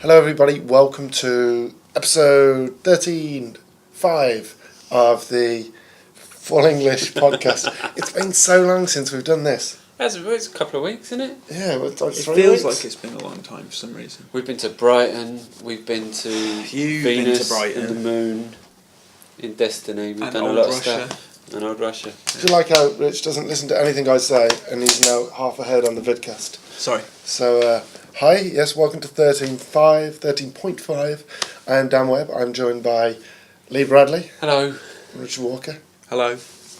Hello everybody, welcome to episode 13.5 of the Full English podcast. It's been so long since we've done this. It's a couple of weeks, isn't it? Yeah, it's like it 3 feels weeks. like it's been a long time for some reason. We've been to Brighton, we've been to Venus, and the Moon, in Destiny, we've done a lot of stuff. And Old Russia. Do you like how Rich doesn't listen to anything I say and he's now half ahead on the Vidcast? Sorry. So, hi, yes, welcome to 13.5. I am Dan Webb. I'm joined by Lee Bradley. Hello. Richard Walker. Hello.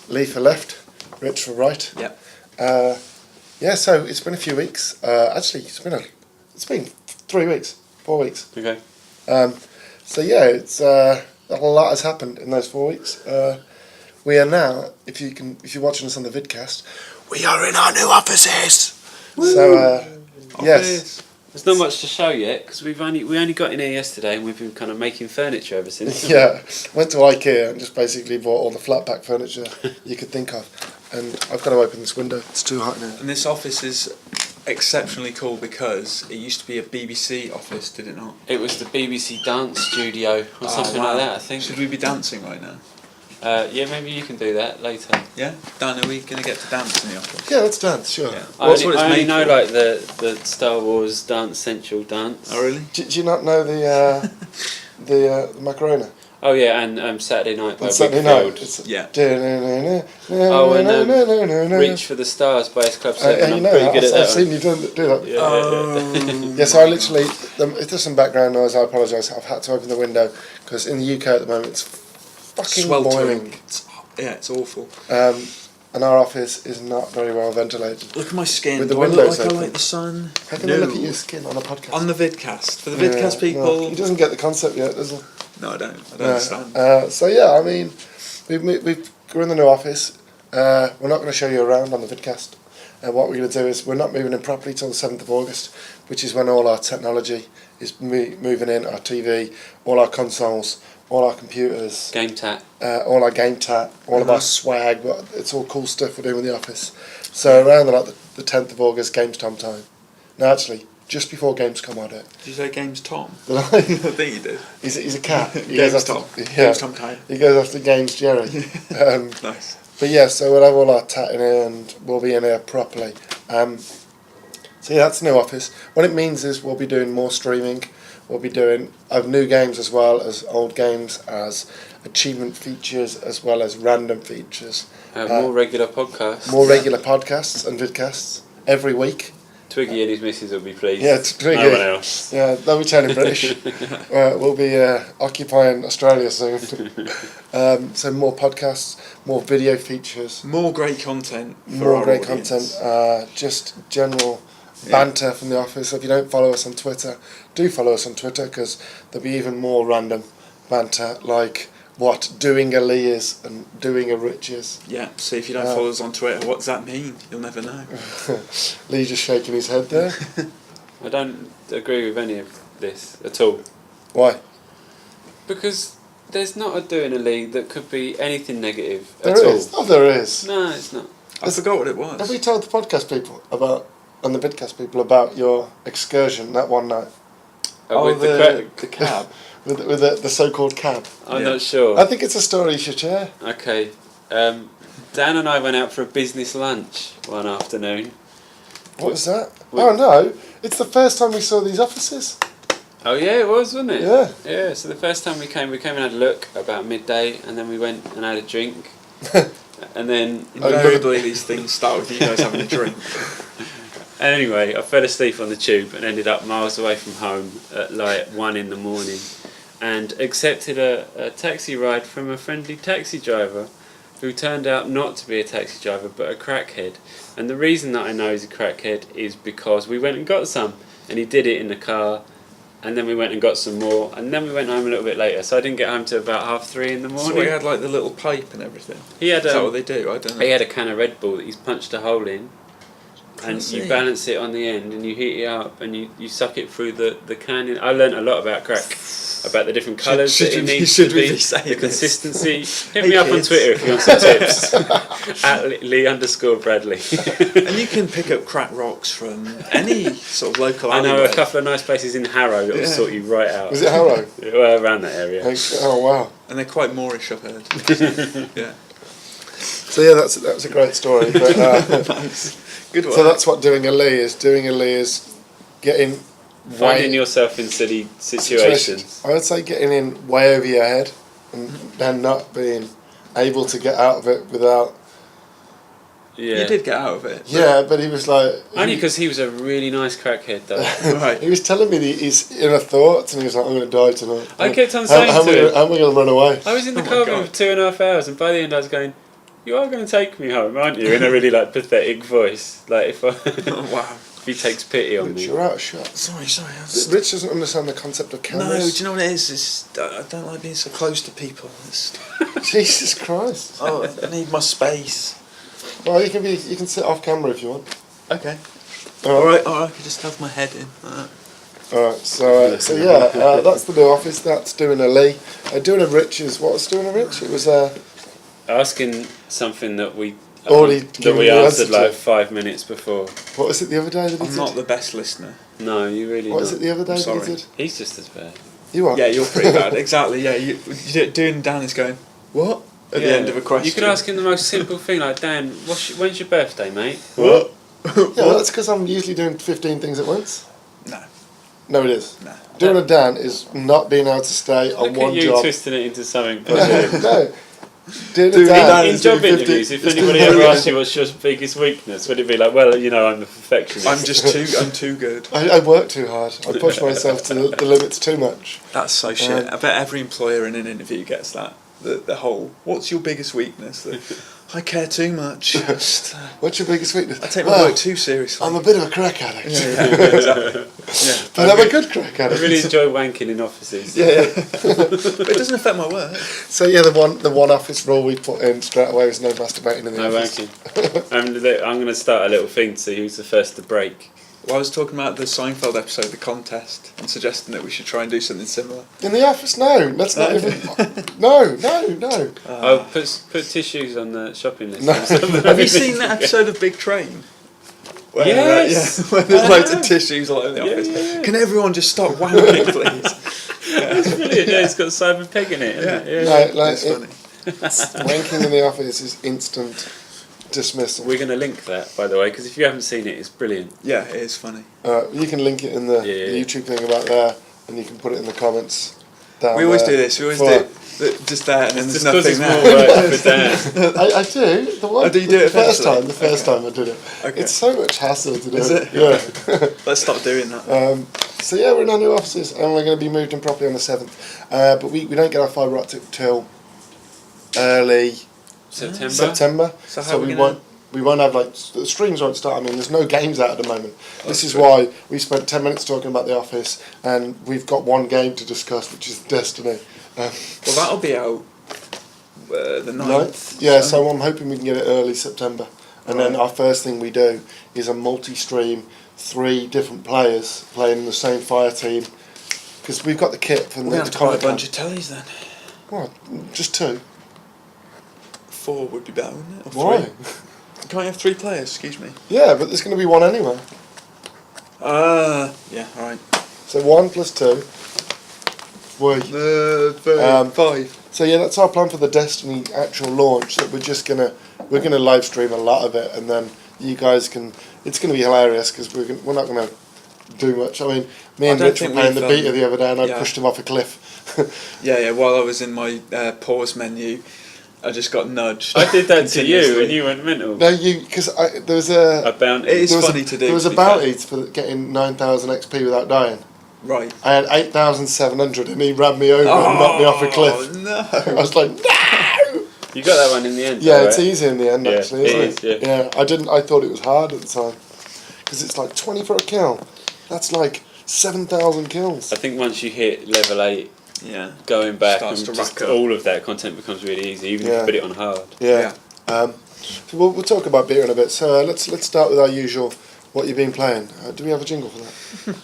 Lee for left, Rich for right. Yep. Yeah, so it's been a few weeks. Actually, it's been 3 weeks, 4 weeks. Okay. So yeah, it's a lot has happened in those 4 weeks. We are now, if you're watching us on the Vidcast, we are in our new offices. Woo! So yes, there's not much to show yet because we only got in here yesterday and we've been kind of making furniture ever since. Yeah, went to IKEA and just basically bought all the flat pack furniture you could think of. And I've got to open this window. It's too hot now. And this office is exceptionally cool because it used to be a BBC office, did it not? It was the BBC dance studio or something like that, I think. Should we be dancing right now? Yeah, maybe you can do that later. Yeah? Dan, are we going to get to dance in the office? Yeah, let's dance, sure. Yeah. I only know like the Star Wars Dance Central dance. Oh, really? Do you not know the Macarena? Oh yeah, and Saturday Night by Saturday Wickfield. Night. Yeah. Reach for the Stars by S Club 7. You I'm know, pretty good at that. I've seen you do that. Yeah. Yeah, so I literally, if there's some background noise, I apologise. I've had to open the window because in the UK at the moment it's fucking boiling. It's awful. And our office is not very well ventilated. Look at my skin. With the Do I windows look like I open. like the sun? How can I look at your skin on a podcast? On the Vidcast. For the Vidcast people. No, he doesn't get the concept yet, does he? No, I don't understand. So yeah, I mean, we're in the new office. We're not going to show you around on the Vidcast. What we're going to do is we're not moving in properly till the 7th of August, which is when all our technology is moving in, our TV, all our consoles, all our computers, Game tat. all our game tat, all of our swag. It's all cool stuff we're doing in the office. So around the 10th of August, Gamescom time. No, actually, just before Gamescom I do it. Did you say Games Tom? Did I? I think you did. He's a cat. Games Tom. Yeah. Games Tom time. He goes after Games Jerry. Nice. But yeah, so we'll have all our tat in here and we'll be in here properly. So yeah, that's the new office. What it means is we'll be doing more streaming. We'll be doing new games as well as old games, as achievement features as well as random features. More regular podcasts. More regular podcasts and vidcasts every week. Twiggy and his missus will be pleased. Yeah, Twiggy. No one else. Yeah, they'll be turning British. We'll be occupying Australia soon. So more podcasts, more video features. More great content for more our great audience. Content. Just general banter from the office. If you don't follow us on Twitter, do follow us on Twitter because there'll be even more random banter like what doing a Lee is and doing a Rich is. Yeah, so if you don't follow us on Twitter, what does that mean? You'll never know. Lee just shaking his head there. I don't agree with any of this at all. Why? Because there's not a doing a league that could be anything negative There at is. all. Oh, there is. No, it's not. I forgot what it was. Have we told the podcast people and the Vidcast people about your excursion that one night? With the cab. with the so-called cab. I'm not sure. I think it's a story you should share. Okay. Dan and I went out for a business lunch one afternoon. What was that? Oh no, it's the first time we saw these offices. Oh yeah, it was, wasn't it? Yeah. Yeah, so the first time we came and had a look about midday and then we went and had a drink. And then... Invariably these things start with you guys having a drink. And anyway, I fell asleep on the tube and ended up miles away from home at like 1 in the morning and accepted a taxi ride from a friendly taxi driver who turned out not to be a taxi driver but a crackhead. And the reason that I know he's a crackhead is because we went and got some and he did it in the car and then we went and got some more and then we went home a little bit later, so I didn't get home till about 3:30 in the morning. So he had like the little pipe and everything? He had, is that what they do? I don't know. He had a can of Red Bull that he's punched a hole in. And you balance it on the end and you heat it up and you suck it through the can. I learnt a lot about crack. about the different colours Should that it we- needs should to we be, be saying the this? consistency. Hit Hey, me up on kids. Twitter if you want some tips. At Lee_Bradley. And you can pick up cracked rocks from any sort of local I know alleyway. a couple of nice places in Harrow that will Yeah. sort you right out. Was it Harrow? Well, around that area. Oh wow. And they're quite Moorish, I've heard. Yeah. So yeah, that's a great story. But, Nice. Good work. so that's what doing a Lee is. Doing a Lee is getting Finding way- yourself in silly situations. I would say getting in way over your head and then not being able to get out of it without. Yeah. You did get out of it. Yeah, but he was like. Only because he was a really nice crackhead, though. Right. He was telling me his inner thoughts, and he was like, "I'm going to die tonight." I kept on saying how am I to gonna- him- how am I going to run away? I was in the Oh my car with him God. for 2.5 hours, and by the end I was going, "You are going to take me home, aren't you?" In a really like pathetic voice, like if Wow. if he takes pity on Rich, me. you're out of shot. Sorry. Rich doesn't understand the concept of No, cameras. do you know what it is? I don't like being so close to people. Jesus Christ. Oh, I need my space. Well, you can sit off camera if you want. Okay. All right. Alright, I can just have my head in. All right. So yeah, that's the new office. That's doing a Lee. Doing a Rich is what was doing a Rich. It was Asking something that we Already that given we the answered answer to. like 5 minutes before. What was it the other day that he I'm did? not the best listener. No, you really. What was not. it the other day I'm that sorry. he did? He's just as bad. You are. Yeah, you're pretty bad. Exactly. Yeah, you're doing Dan is going what at the Yeah. end of a question. You could ask him the most simple thing, like Dan, when's your birthday, mate? What? Yeah, that's because I'm usually doing 15 things at once. No. No, it is. No. Doing a Dan is not being able to stay on Look one at you job. twisting it into something No, positive. no. Doing a Doing Dan Dan In is job doing interviews, 50 if is anybody doing- ever asks you what's your biggest weakness, would it be like, well, you know, I'm a perfectionist? I'm too good. I work too hard. I push myself to the limits too much. That's so shit. I bet every employer in an interview gets that. The whole, what's your biggest weakness? I care too much. Just, What's your biggest weakness? I take my Well, work too seriously. I'm a bit of a crack addict. Exactly. Yeah. But I'm a good crack I addict. really enjoy wanking in offices. Yeah. But it doesn't affect my work. So yeah, the one office rule we put in straight away was no masturbating in the No office. wanking. I'm going to start a little thing to see who's the first to break. Well, I was talking about the Seinfeld episode, the contest, and suggesting that we should try and do something similar. In the office, no. That's not even. No. Oh, put tissues on the shopping list. No. Have you seen that episode of Big Train? Where, Yes! where there's I loads know. of tissues all over the Yeah, office. yeah. Can everyone just stop wanking, please? That's brilliant. Yeah, it's got Simon Pegg in it. Isn't it? No, like It's funny. wanking in the office is instant dismissal. We're going to link that, by the way, because if you haven't seen it, it's brilliant. Yeah, it is funny. You can link it in the Yeah. YouTube thing about there, and you can put it in the comments. Down We always there. do this. We always For- do just there, and then It's there's just because nothing it's more there. work for Dan. I do. The one. Oh, do you do the it first eventually? time? The first time I did it. Okay. It's so much hassle to do. Is it? Yeah. Let's stop doing that. So yeah, we're in our new offices, and we're going to be moved in properly on the 7th. But we don't get our fibre optic till early September. So how are we we won't have the streams won't start. I mean, there's no games out at the moment. This is why we spent 10 minutes talking about the office, and we've got one game to discuss, which is Destiny. Well, that'll be out the 9th. Ninth? Yeah, so I'm hoping we can get it early September. And then Right. our first thing we do is a multi-stream, 3 different players playing in the same fire team. Because we've got the kit from We're the going to have to buy a Comic-Con. bunch of tellies then. What? Just 2? 4 would be better, wouldn't it? Or Why? 3. Can't you have 3 players? Excuse me. Yeah, but there's going to be 1 anyway. Yeah, alright. So 1 plus 2. We. 5. So yeah, that's our plan for the Destiny actual launch. That we're gonna live stream a lot of it, and then you guys can. It's gonna be hilarious because we're not gonna do much. I mean, me I and don't Rich were think playing the we've, beta the other day, and I yeah. pushed him off a cliff. Yeah, while I was in my pause menu, I just got nudged. I did that to you, continuously. and you went mental. No, because there was a. A bounty. It is there was funny a, to do, There was to a be fair. bounty for getting 9,000 XP without dying. Right. I had 8,700, and he ran me over and knocked me off a cliff. No. I was like, no! You got that one in the end. Yeah, though, it's right? easy in the end, Yeah, actually, it isn't is, it? Yeah, I didn't. I thought it was hard at the time because it's like 20 for a kill. That's like 7,000 kills. I think once you hit level 8, Yeah. going back Starts and to just rack up. all of that content becomes really easy, even if Yeah. you put it on hard. Yeah. So we'll talk about beer in a bit. So let's start with our usual. What you've been playing? Do we have a jingle for that?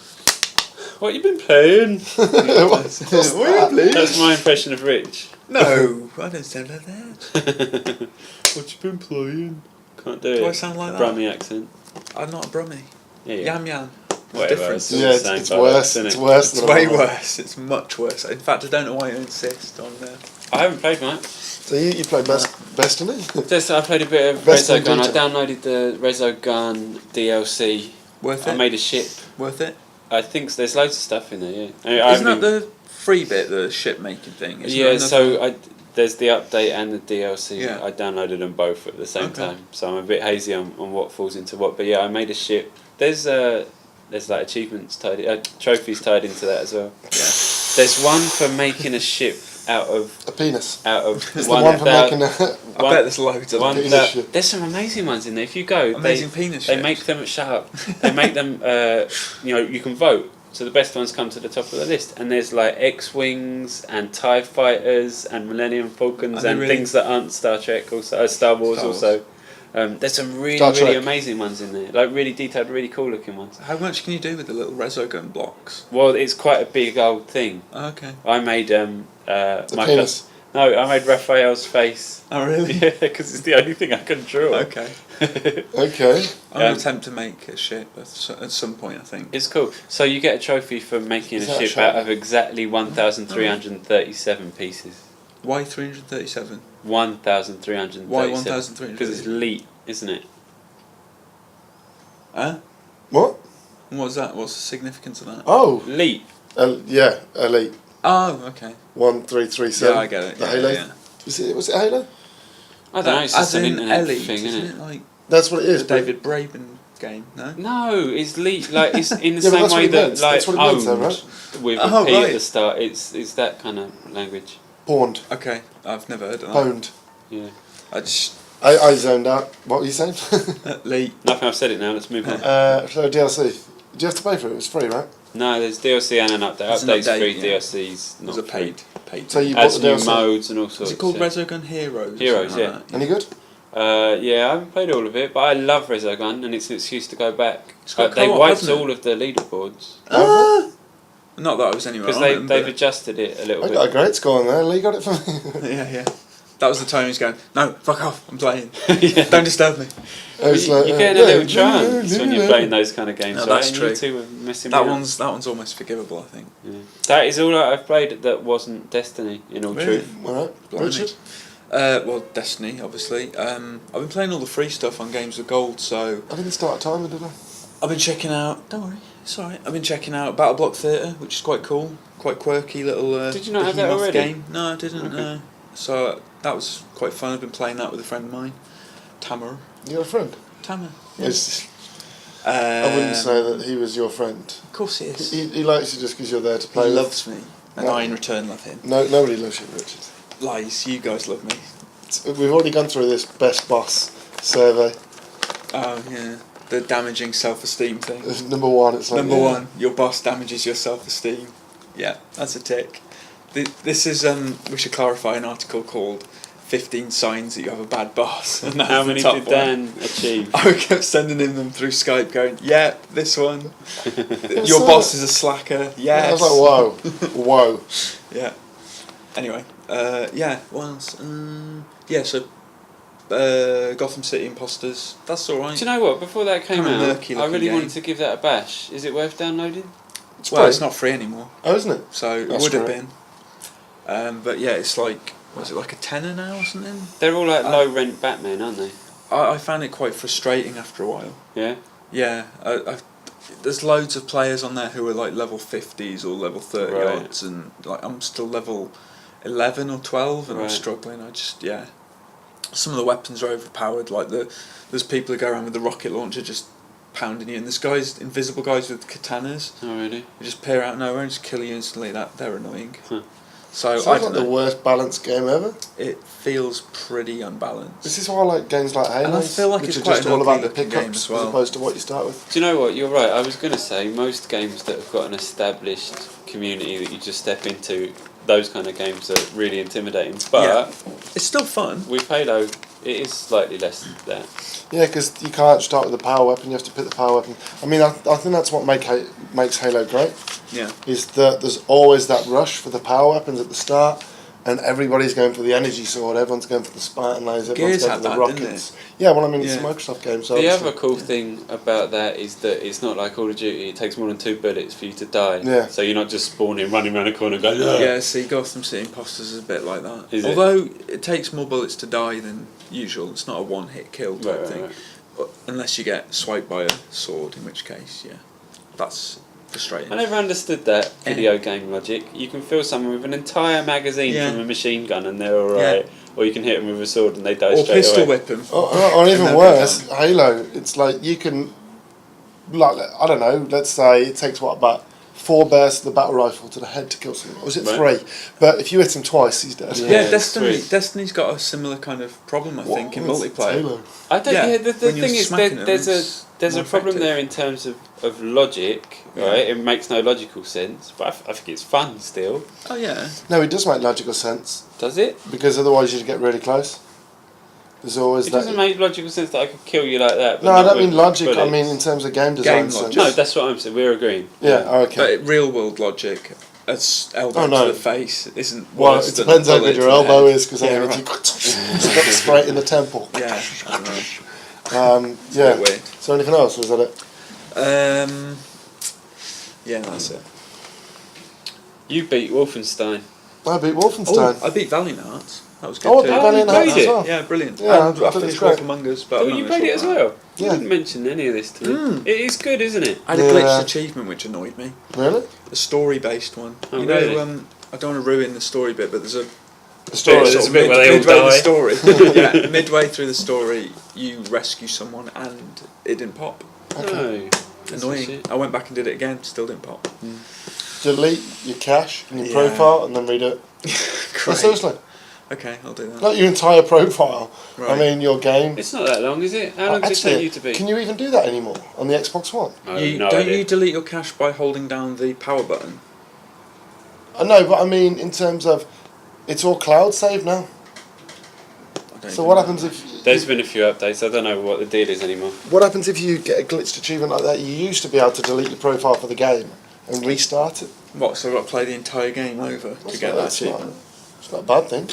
What you been playing? What's that? That's my impression of Rich. No, I don't sound like that. What you been playing? Can't do it. Do I sound like that? Brummy accent. I'm not a Brummie. Yeah, yeah. Yam yam. Whatever. different. It's all Yeah, the it's, same it's bollocks, worse. isn't It's it? worse. It's than way a lot. worse. It's much worse. In fact, I don't know why you insist on I haven't played much. So you played Destiny? Just I played a bit of Best in Resogun. I detail. downloaded the Resogun DLC. Worth I it? made a ship. Worth it? I think there's loads of stuff in there. Yeah. I Isn't haven't that even- the free bit, the ship making thing? Isn't Yeah. there another- So there's the update and the DLC. Yeah. I downloaded them both at the same Okay. time. So I'm a bit hazy on what falls into what. But yeah, I made a ship. There's like achievements trophies tied into that as well. Yeah. There's one for making a ship out of A penis. one It's the one for making a... I bet there's loads of one them. penis ship. there's some amazing ones in there. If you go, Amazing penis they ships. make them. Shut up. They make them. You can vote. So the best ones come to the top of the list, and there's like X-wings and TIE fighters and Millennium Falcons Are they and really? things that aren't Star Trek, also Star Wars. Star Wars. Also. There's some really Star Trek. really amazing ones in there, like really detailed, really cool looking ones. How much can you do with the little Resogun blocks? Well, it's quite a big old thing. Okay. I made The my penis. No, I made Raphael's face. Oh, really? Yeah, because it's the only thing I can draw. Okay. Okay. I'm going Um, to attempt to make a ship at some point, I think. It's cool. So you get a trophy for making Is a that a ship out shot? of exactly 1,337 pieces. Why 337? 1,337. Why 1,337? Because it's elite, isn't it? Huh? What? What was that? What's the significance of that? Oh, Elite. yeah, Elite. Oh, okay. 1337. Yeah, I get it. The Yeah, Halo. yeah. Was it Halo? I don't know, it's just As an in internet Ellie, thing, isn't isn't it? Like That's what it is. the David Braben game, no? No, it's elite. Like it's in the Yeah, but same that's way what it that means. like That's what it means, though, owned right? with a Oh, P at right. the start. It's that kind of language. Pawned. Okay, I've never heard of that. Pwned. Yeah. I just I zoned out. What were you saying? Lee. Nothing. I've said it now. Let's move on. So DLC. Do you have to pay for it? It was free, right? No, there's DLC and an update. There's an Update's update, free. yeah. DLC's not There's a free. paid. So you bought Adds the new DLC. modes and all sorts. Is it called yeah. Resogun Heroes? or Heroes, something yeah. like that? Any good? Yeah, I haven't played all of it, but I love Resogun, and it's an excuse to go back. It's got They co-op, wiped hasn't it? all of the leaderboards Ah! Not that I was anywhere because on them, they've but- adjusted it a little I bit. got a great score on there. Lee got it for me. Yeah. That was the time he was going, no, fuck off, I'm playing. Yeah. Don't disturb me. I was You like, get a yeah, little chance when you're playing those kind of games. No, right? that's And true. You two were messing That me up. one's almost forgivable, I think. Yeah. That is all I've played that wasn't Destiny, in all Really? truth. Alright, Blimey. Richard? Well, Destiny, obviously. I've been playing all the free stuff on Games with Gold, so I didn't start a timer, did I? I've been checking out. Don't worry, it's alright. I've been checking out Battle Block Theatre, which is quite cool, quite quirky little. Did you not have that behemoth already? Game. No, I didn't. Okay. No. So that was quite fun. I've been playing that with a friend of mine, Tamer. You got a friend? Tamer. It's- I wouldn't say that he was your friend. Of course he is. He likes you just because you're there to He play with. loves me, and No. I in return love him. No, nobody loves you, Richard. Lies. You guys love me. We've already gone through this best boss survey. Oh yeah, the damaging self-esteem thing. It's number one, it's like Number yeah. one, your boss damages your self-esteem. Yeah, that's a tick. This is we should clarify an article called 15 Signs That You Have a Bad Boss. And that's How the many top did one. Dan achieve? I kept sending him them through Skype going, yeah, this one. Your so- boss is a slacker. Yes. I was like, whoa, whoa. Yeah. Anyway, yeah, what else? Yeah, so Gotham City Imposters. That's alright. Do you know what? Before that came Kinda out, murky I looking really game. wanted to give that a bash. Is it worth downloading? Well, free. it's not free anymore, Oh, isn't it? so it That's would have correct. been. But yeah, it's like, was it like a tenner now or something? They're all like low rent Batman, aren't they? I found it quite frustrating after a while. Yeah. Yeah, there's loads of players on there who are like level 50s or level 30 Right. odds, and like I'm still level 11 or 12, and I'm Right. struggling. Some of the weapons are overpowered. Like there's people who go around with the rocket launcher just pounding you, and there's invisible guys with katanas Oh really? who just appear out of nowhere and just kill you instantly. They're annoying. Huh. So I Sounds don't like the know. worst balanced game ever. It feels pretty unbalanced. This is why I like games like Halo, And I feel like which it's are quite just an all about the ugly-looking game pickups as well. as opposed to what you start with. Do you know what? You're right. I was going to say most games that have got an established community that you just step into, those kind of games are really intimidating. But it's still fun. with Halo, it is slightly less than that. Yeah, because you can't start with a power weapon. You have to pick the power weapon. I mean, I think that's what makes Halo great. Yeah. Is that there's always that rush for the power weapons at the start, and everybody's going for the energy sword. Everyone's going for the Spartan laser. Everyone's Gears going for had the that, didn't rockets. Yeah, well, I mean, it's Yeah. a Microsoft game. So The obviously- other cool thing about that is that it's not like Call of Duty. It takes more than 2 bullets for you to die. Yeah. So you're not just spawning, running around a corner, and going. Yeah, see, Gotham City Imposters is a bit like that. Is it? Although it takes more bullets to die than usual. It's not a one-hit kill type thing. Right. But unless you get swiped by a sword, in which case, yeah, that's frustrating. I never understood that video game logic. You can fill someone with an entire magazine Yeah. from a machine gun and they're alright. Or you can hit them with a sword and they die Or straight pistol away. whip them. Or even then worse, Halo. It's like you can, like I don't know. Let's say it takes about 4 bursts of the battle rifle to the head to kill someone. Or was it Right. 3? But if you hit him twice, he's dead. Yeah. Yeah, sweet. Destiny's got a similar kind of problem, I think, in It's multiplayer. Halo. I don't. Yeah, Yeah, the when you're thing is, smacking them, there's it's a more problem effective. there in terms of logic, right? It makes no logical sense, but I think it's fun still. Oh yeah, No, it does make logical sense Does it? because otherwise you'd get really close. There's always It that. doesn't make logical sense that I could kill you like that. But No, I not don't with mean logic. I bullets. mean in terms of game design. Game sense. logic. No, that's what I'm saying. We're agreeing. Yeah. Oh, okay. but real world logic, as elbow Oh, no. to the face, isn't. Well, worse it than depends a how bullet good your to the elbow head. is, because Yeah, if right. you straight in the temple. Yeah, I don't know. Yeah. bit weird. So anything else? Was that it? Yeah, that's it. You beat Wolfenstein. I beat Wolfenstein. Oh, I beat Valiant Hearts. That was good Oh, I too. beat Oh, Valiant you Hearts played as it? well. Yeah, brilliant. Yeah, And I I think finished it's great. Wolf Among Us, but Oh, I'm not you gonna played it talk as about well. Yeah. You didn't mention any of this to me. It is good, isn't it? I had a Yeah. glitched achievement which annoyed me. Really? A story-based one. Oh, you know, really? I don't want to ruin the story bit, but there's a The story. There's sort a of bit where they all midway die. the story. Yeah, midway through the story, you rescue someone and it didn't pop. No. That's Annoying. shit. I went back and did it again, still didn't pop. Delete your cache and your Yeah. profile and then read it. No, Great. seriously, Okay, I'll do that. not your entire profile. I Right. mean your game. It's not that long, is it? How long does it take you to beat? Can you even do that anymore on the Xbox One? I have You, no don't idea. you delete your cache by holding down the power button? I know, but I mean in terms of, it's all cloud save now. I don't So even what know. happens if? There's been a few updates. I don't know what the deal is anymore. What happens if you get a glitched achievement like that? You used to be able to delete your profile for the game and restart it. What, so I've got to play the entire game over to get that That's not- achievement? It's not a bad thing.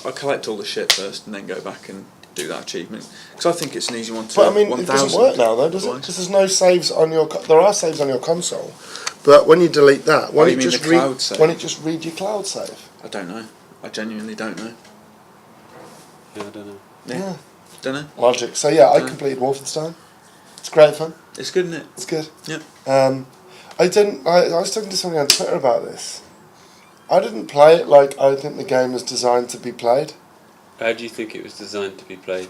I'll collect all the shit first and then go back and do that achievement. Because I think it's an easy one to But I mean, it 1,000. doesn't work now, though, does it? Why? Because there's no saves on your. There are saves on your console, but when you delete that, why Oh, you don't mean just the cloud save? why don't you just read your cloud save? I don't know. I genuinely don't know. Yeah, I don't know. Yeah. Don't know. Logic. So yeah, I Okay. completed Wolfenstein. It's great fun. It's good, isn't it? It's good. Yep. I didn't. I was talking to somebody on Twitter about this. I didn't play it like I think the game was designed to be played. How do you think it was designed to be played?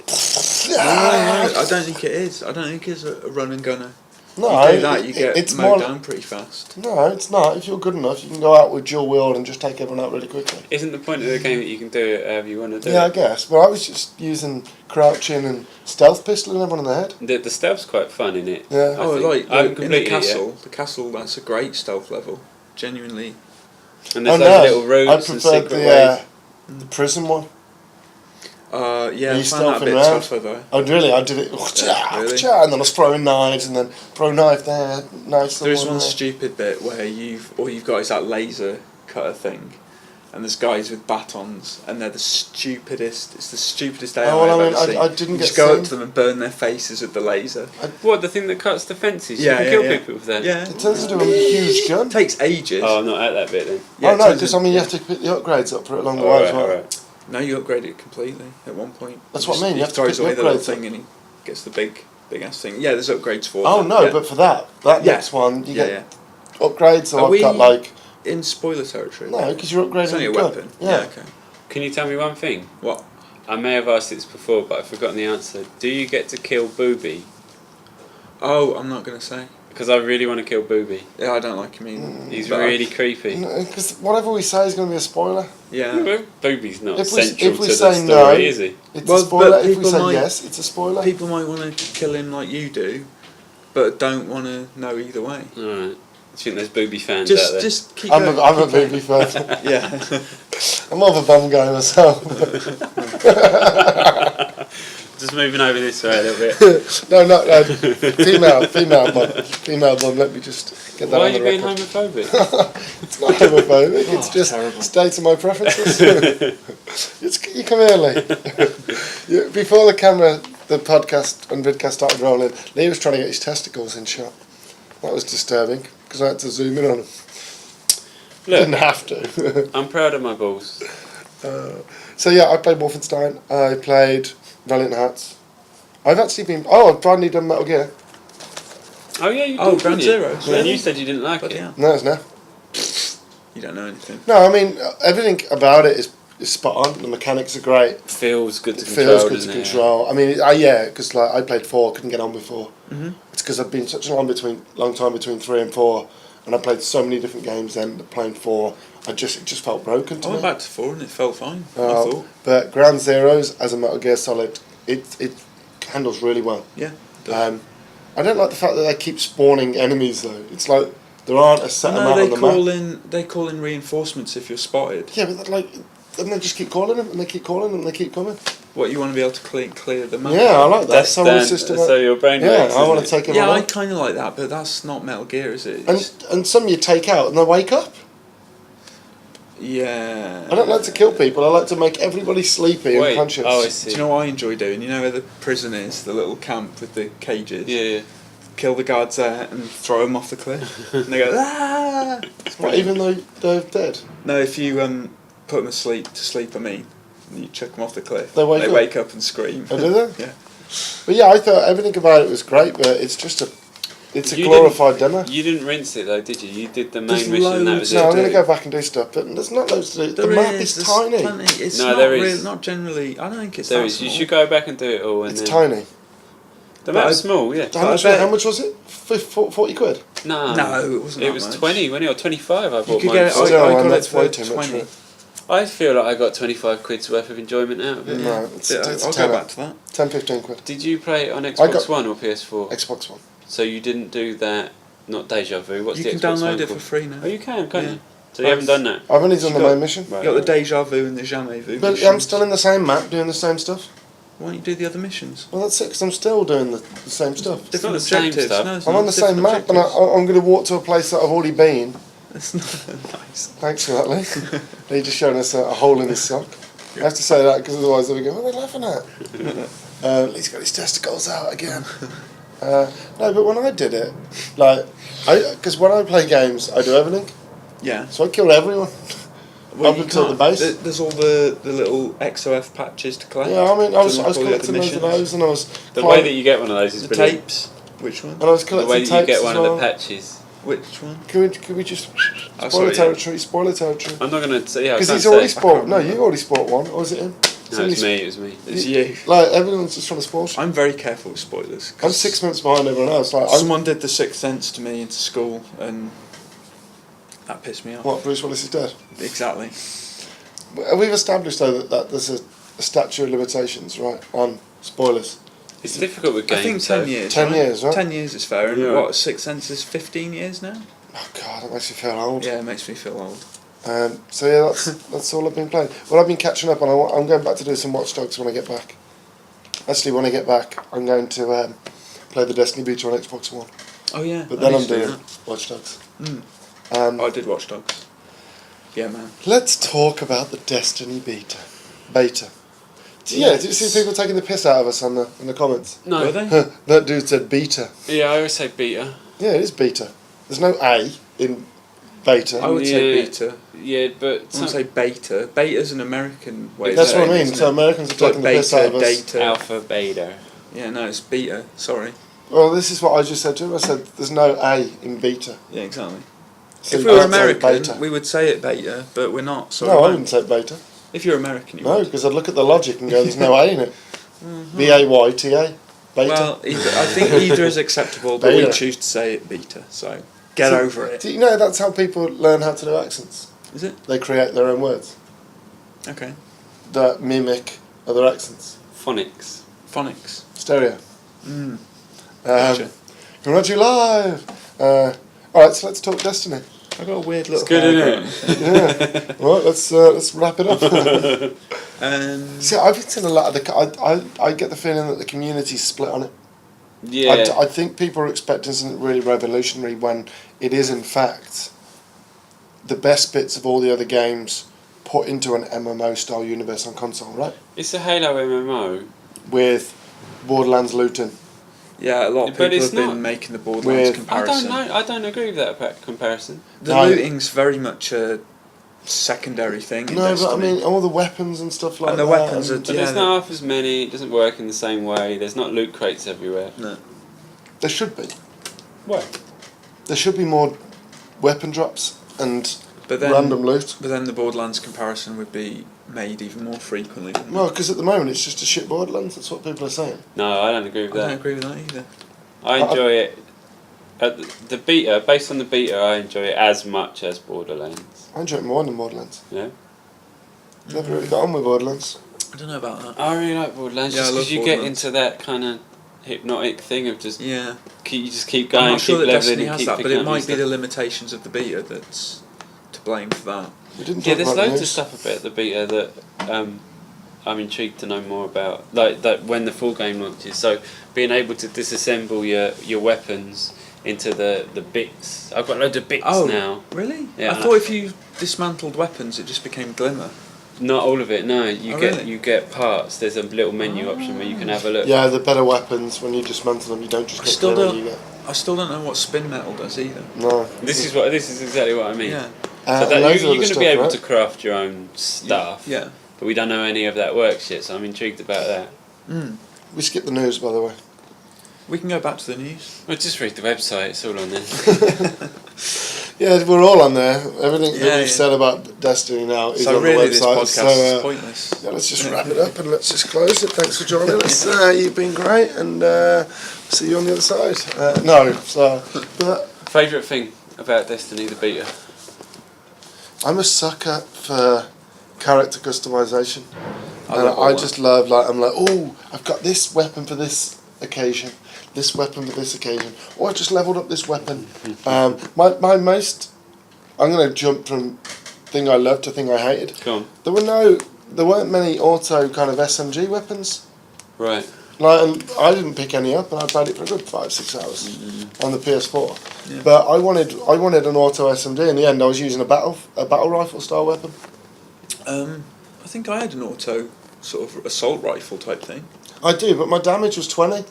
No, I don't think it is. I don't think it's a run and gunner. No, You do that, you get it's mowed more. down pretty fast. No, it's not. If you're good enough, you can go out with dual wield and just take everyone out really quickly. Isn't the point of the game that you can do it however you want to do Yeah, I it? guess. But I was just using crouching and stealth pistol and everyone in the head. The stealth's quite fun in it. Yeah. I Oh, think. like I haven't in the completed it yet. castle. The castle, that's a great stealth level. Genuinely. And there's Oh those no, little I rooms and preferred secret the prison one. Yeah, Are I you found that a stealthing bit around? tougher though. Oh really? I did it. Really? And then I was throwing knives, and then throw knife there, knife There is someone one there. stupid bit where all you've got is that laser cutter thing, and there's guys with batons, and they're the stupidest. It's the stupidest AI Oh, well, I've I mean, ever seen. I didn't you get just go seen. up to them and burn their faces with the laser. What, the thing that cuts the fences? Yeah, you can yeah, kill yeah. people with that? Yeah. It turns into a huge gun. It takes ages. Oh, I'm not at that bit then. Yeah, oh it no, turns because in- I mean you have to pick the upgrades up for it along the way Alright, as well. alright. No, you upgrade it completely at one point. That's what I mean, you have to throws pick the away the little upgrades thing and he gets the big ass thing. Yeah, there's upgrades for Oh that. no, yeah. but for that Yeah. next one you yeah, get yeah. upgrades. So Are I've we got like in spoiler territory? no, because you're upgrading It's only a your gun. weapon. Yeah. Okay. Can you tell me one thing? What? I may have asked this before, but I've forgotten the answer. Do you get to kill Booby? Oh, I'm not gonna say. Because I really want to kill Booby. Yeah, I don't like him either. He's But really creepy. Because whatever we say is going to be a spoiler. Yeah. Booby's not If we- central if we to the say story, no- is he? It's Well, a spoiler. but If we people say might- yes, it's a spoiler. People might want to kill him like you do, but don't want to know either way. Alright. Do you think there's booby fans out there? Just keep I'm going. a booby fan. Yeah. I'm more of a bum guy myself. Just moving over this way a little bit. no, female bum. Let me just get that Why on are you the being record. homophobic? It's not homophobic. It's just terrible. stating my preferences. You come early. Before the podcast and vidcast started rolling, Lee was trying to get his testicles in shot. That was disturbing because I had to zoom in on him. Didn't have to. I'm proud of my balls. So yeah, I played Wolfenstein. I played Valiant Hearts. I've actually been. Oh, I've finally done Metal Gear. Oh yeah, you did. Oh, didn't Ground you? Zeroes, And really? you said you didn't like Bloody it. hell. No, it's no. You don't know anything. No, I mean everything about it is spot on. The mechanics are great. Feels good to It control. feels good to doesn't it? control. I mean, yeah, because like I played 4, couldn't get on with 4. Mhm. It's because I've been such a long time between 3 and 4, and I played so many different games. Then playing 4, it just felt broken to I me. went back to 4 and it felt fine. I Uh, thought. But Ground Zeroes as a Metal Gear Solid, it handles really well. Yeah. it does. I don't like the fact that they keep spawning enemies though. It's like there aren't a set No, amount they on the call map. they call in reinforcements if you're spotted. Yeah, but like, and they just keep calling them, and they keep calling them, and they keep coming. What, you want to be able to clear the map? Yeah, I like that. That's So Dan, system. so your brain Yeah, works, I want to isn't it? take them Yeah, I on. kind of like that, but that's not Metal Gear, is it? It's- And some you take out and they wake up. yeah. I don't like to kill people. I like to make everybody sleepy and Wait, conscious. oh, I Do see. you know what I enjoy doing? You know where the prison is, the little camp with the cages? Yeah. Kill the guards there and throw them off the cliff. And they go, ah! What, even though they're dead? No, if you put them to sleep, I mean, and you chuck them off the cliff, They wake up? wake up and scream. Oh, do they? Yeah. But yeah, I thought everything about it was great, but it's just it's a You glorified demo. You didn't rinse it though, did you? You did the There's main mission and that loads was No, it. I'm going to do. go back and do stuff, but there's not loads to do. The map is there's tiny. plenty. It's No, not there is. really, not generally. I don't think it's There that is. You small. should go back and do it all. And It's then tiny. The But map's I- small, yeah. How much, bet- how much was it? 40 quid? No, No, it wasn't It that was much. 20, wasn't it? Or 25. I You bought could mine. get it. for. Still, I got that's it way for too much, 20. right? I feel like I got 25 quid's worth of enjoyment out of it. No, it's Yeah, it's I'll a go tenner. back to that. 10, 15 quid. Did you play it on I Xbox got- One or PS4? Xbox One. So you didn't do that, not Deja Vu, what's You the can Xbox download One it for called? free now. Oh, you can, can't Yeah. you? So you haven't done that? I've only done the got- main mission. Right. You got the Deja Vu and the Jamais Vu. But I'm missions. still in the same map doing the same stuff. Why don't you do the other missions? Well, that's it, because I'm still doing the same stuff. It's Different not the same objectives. stuff. No, it's I'm not. on the same Different map, and objectives. I'm going to walk to a place that I've already been. It's not nice. Thanks for that, Lee. Lee just showing us a hole in his sock. I have to say that because otherwise they'll be going, what are they laughing at? Lee's got his testicles out again. No, but when I did it, like, because when I play games, I do everything. Yeah. So I kill everyone. Well, Up you until can't. the base. There's all the little XOF patches to collect. Yeah, I mean, I was to unlock all the other collecting loads of missions. those, and I was The climbing- way that you get one of those is The brilliant. tapes. Which one? and I was The collecting way that you tapes get one as of well. the patches. Which one? Can we just Oh, spoiler sorry, territory? Spoiler territory. I'm not going to say, yeah, I Because can't he's already say. sport. No, remember. you already sport one, or was it him? No, it Somebody was me, it was me. It's you. Like everyone's just trying to spoil shit. I'm very careful with spoilers. I'm 6 months behind everyone else. Like, I'm, Someone did the Sixth Sense to me into school, and that pissed me off. what, Bruce Willis is dead? Exactly. We've established though that there's a statute of limitations, right, on spoilers. It's difficult with I games. think 10 though. years. 10 years, right? 10 years is fair. And Yeah. what, Sixth Sense is 15 years now? Oh God, that makes me feel old. Yeah, it makes me feel old. So yeah, that's all I've been playing. Well, I've been catching up, and I'm going back to do some Watch Dogs when I get back. Actually, when I get back, I'm going to play the Destiny beta on Xbox One. Oh yeah. But I then I'm used to do doing Watch Dogs. that. Oh, I Um, did Watch Dogs. Yeah, man. let's talk about the Destiny beta. Yeah, did you see people taking the piss out of us in the comments? No. Were they? That dude said beta. Yeah, I always say beta. Yeah, it is beta. There's no A in beta. I would say Yeah. beta. Yeah, but I wouldn't say beta. Beta's an American way of That's what I saying it, mean. isn't So it? Americans are It's like taking the piss out of us. data. alpha, beta. Yeah, no, it's beta. Sorry. Well, this is what I just said to him. I said there's no A in beta. Yeah, exactly. So if you we were can't say American, beta. we would say it beta, but we're not. So No, we I won't. wouldn't say beta. If you're American, you No, would. because I'd look at the logic and go, there's no A in it. B-A-Y-T-A. Beta. Well, I think either is acceptable, but we Beta. choose to say it beta. So get So, over it. Do you know that's how people learn how to do accents? Is it? They create their own words Okay. that mimic other accents. Phonics. Phonics. Stereo. Mm. Coming at you live. All right, so let's talk Destiny. I got a weird little. It's good, hair isn't growing. Yeah. Right, let's wrap it up. See, I've seen a lot of I get the feeling that the community's split on it. Yeah. I think people are expecting something really revolutionary when it is in fact the best bits of all the other games put into an MMO style universe on console, right? It's a Halo MMO. With Borderlands looting. Yeah, a lot of But people it's have been not. making the Borderlands With- comparison. I don't agree with that comparison. The No. looting's very much a secondary thing in No, Destiny. but I mean all the weapons and stuff like And that. the weapons are- But Yeah, there's they- not half as many. It doesn't work in the same way. There's not loot crates everywhere. No. There should be. What? There should be more weapon drops and But then, random loot. But then the Borderlands comparison would be made even more frequently. wouldn't it? Well, because at the moment it's just a shit Borderlands. That's what people are saying. No, I don't agree with I don't that. agree with that either. I enjoy it. At the beta, based on the beta, I enjoy it as much as Borderlands. I enjoy it more than Borderlands. Yeah. Never really got on with Borderlands. I don't know about that. I really like Borderlands Yeah, just I love because you get Borderlands. into that kind of hypnotic thing of just Yeah. you just keep I'm going, not sure keep that leveling, Destiny and has keep that, but picking it up new might be stuff. the limitations of the beta that's to blame for that. We didn't Yeah, talk there's about loads of news. stuff about the beta that I'm intrigued to know more about. Like that when the full game launches. So being able to disassemble your weapons into the bits. I've got loads of bits now. Really? Yeah, I thought if you dismantled weapons, it just became glimmer. Not all of it. No, Really? you get parts. There's a little menu option where you can have a look. Yeah, the better weapons when you dismantle them, you don't just I get still clear, don't. you get I still don't know what spin metal does either. no. This is exactly what I mean. Yeah. So that loads of you're other going to stuff, be able right? to craft your own stuff. Yeah. But we don't know any of that works yet, so I'm intrigued about that. Mm. We skipped the news, by the way. We can go back to the news. Well, just read the website. It's all on there. Yeah, we're all on there. Everything Yeah, that we've yeah. said about Destiny now is So on really, the this website. podcast is pointless. Yeah, let's just wrap it up and let's just close it. Thanks for joining us. You've been great, and see you on the other side. But Favourite thing about Destiny, the beta? I'm a sucker for character customization. I And love all I that. just love, like, I'm like, oh, I've got this weapon for this occasion, this weapon for this occasion, or I've just leveled up this weapon. My most, I'm going to jump from thing I loved to thing I hated. Go on. There weren't many auto kind of SMG weapons. Right. Like, and I didn't pick any up, and I played it for a good 5-6 hours on the PS4. Yeah. But I wanted an auto SMG. In the end, I was using a battle rifle style weapon. I think I had an auto sort of assault rifle type thing. I do, but my damage was 20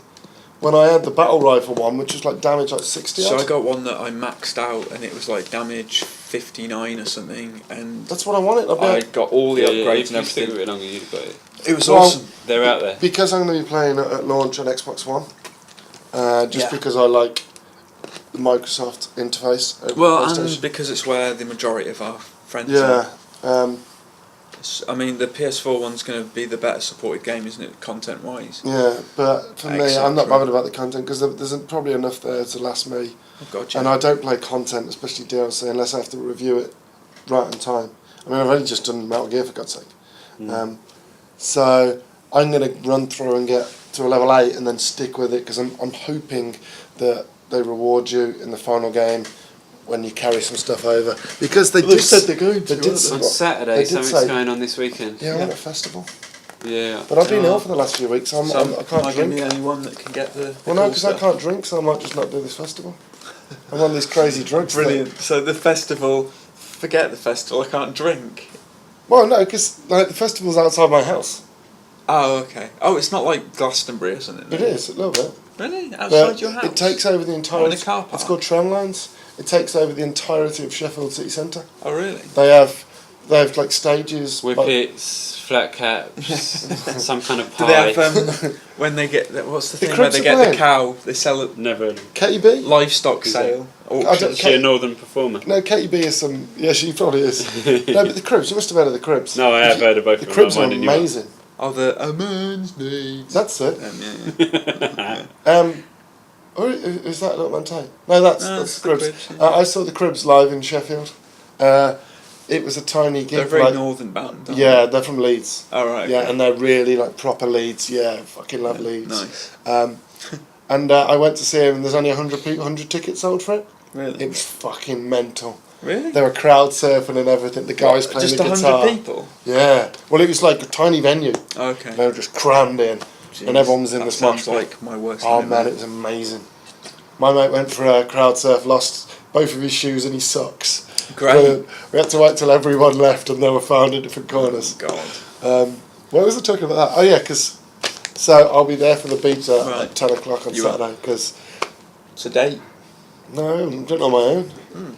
when I had the battle rifle one, which was like damage like 60. So odd. I got one that I maxed out, and it was like damage 59 or something, and That's what I wanted. I got all the upgrades if and you stick with everything. it longer, you've got it. It was Well, awesome. They're out there. Because I'm going to be playing at launch on Xbox One. Just Yeah. because I like the Microsoft interface. Over Well, PlayStation. and because it's where the majority of our friends Yeah. are. I mean, the PS4 one's going to be the better supported game, isn't it, content-wise? Yeah, but for me, I'm not Etc. bothered about the content because there's probably enough there to last me. Oh, gotcha. And I don't play content, especially DLC, unless I have to review it right on time. I mean, I've only just done Metal Gear, for God's sake. So I'm going to run through and get to a level 8 and then stick with it because I'm hoping that they reward you in the final game when you carry some stuff over. Because they did said they're going to, they did haven't say- On they Saturday, did something's say- going on this weekend. Yeah, I'm Yeah. at a festival. Yeah. But I've been Oh. ill for the last few weeks, so I am can't I going to drink. be the only one that can get the Well, no, cool because I stuff? can't drink, so I might just not do this festival. I'm on these crazy drugs. Brilliant. So the festival, forget the festival, I can't drink. Well, no, because like, the festival's outside my house. Oh, okay. Oh, it's not like Glastonbury or something. It is, a little bit. Really? Outside But your house? it takes over the Not in a entirety. car park? It's called Tramlines. It takes over the entirety of Sheffield City Centre. Oh, really? They have like stages. Whippets, flat caps, some kind of Do pie. they have, when they get, what's the The thing where Cribs they are get the playing. cow, they sell a Never. KTB? livestock sale, I auction? don't- Is she a northern performer? No, KTB is some. Yeah, she probably is. No, but the Cribs. You must have heard of the Cribs. No, I have heard of both The of them. Cribs I'm are winding you up. amazing. Oh, the A Man's Needs. That's it. Yeah. Or is that Little Mantai? No, that's it's the the Cribs. Cribs, yeah. I saw the Cribs live in Sheffield. It was a tiny gig. They're very like- northern bound, aren't Yeah, they're from Leeds. they? Oh, right. Yeah, okay. and they're really like proper Leeds. Yeah, fucking love Leeds. Nice. And I went to see him, and there's only 100 tickets sold for it. Really? It was fucking mental. Really? They were crowd surfing and everything. The guys playing Just the guitar. 100 people? Yeah. Well, it was like a tiny venue. Okay. They were just crammed in, Jeez, and everyone was in that the smosh sounds pit. like my worst Oh nightmare. man, it was amazing. My mate went for a crowd surf, lost both of his shoes and his socks. Great. We had to wait till everyone left and they were found in different corners. God. What was I talking about that? Oh yeah, so I'll be there for the beta Right. at 10 o'clock on You are. Saturday, because... It's a date. No, I'm doing it on my own. Mm.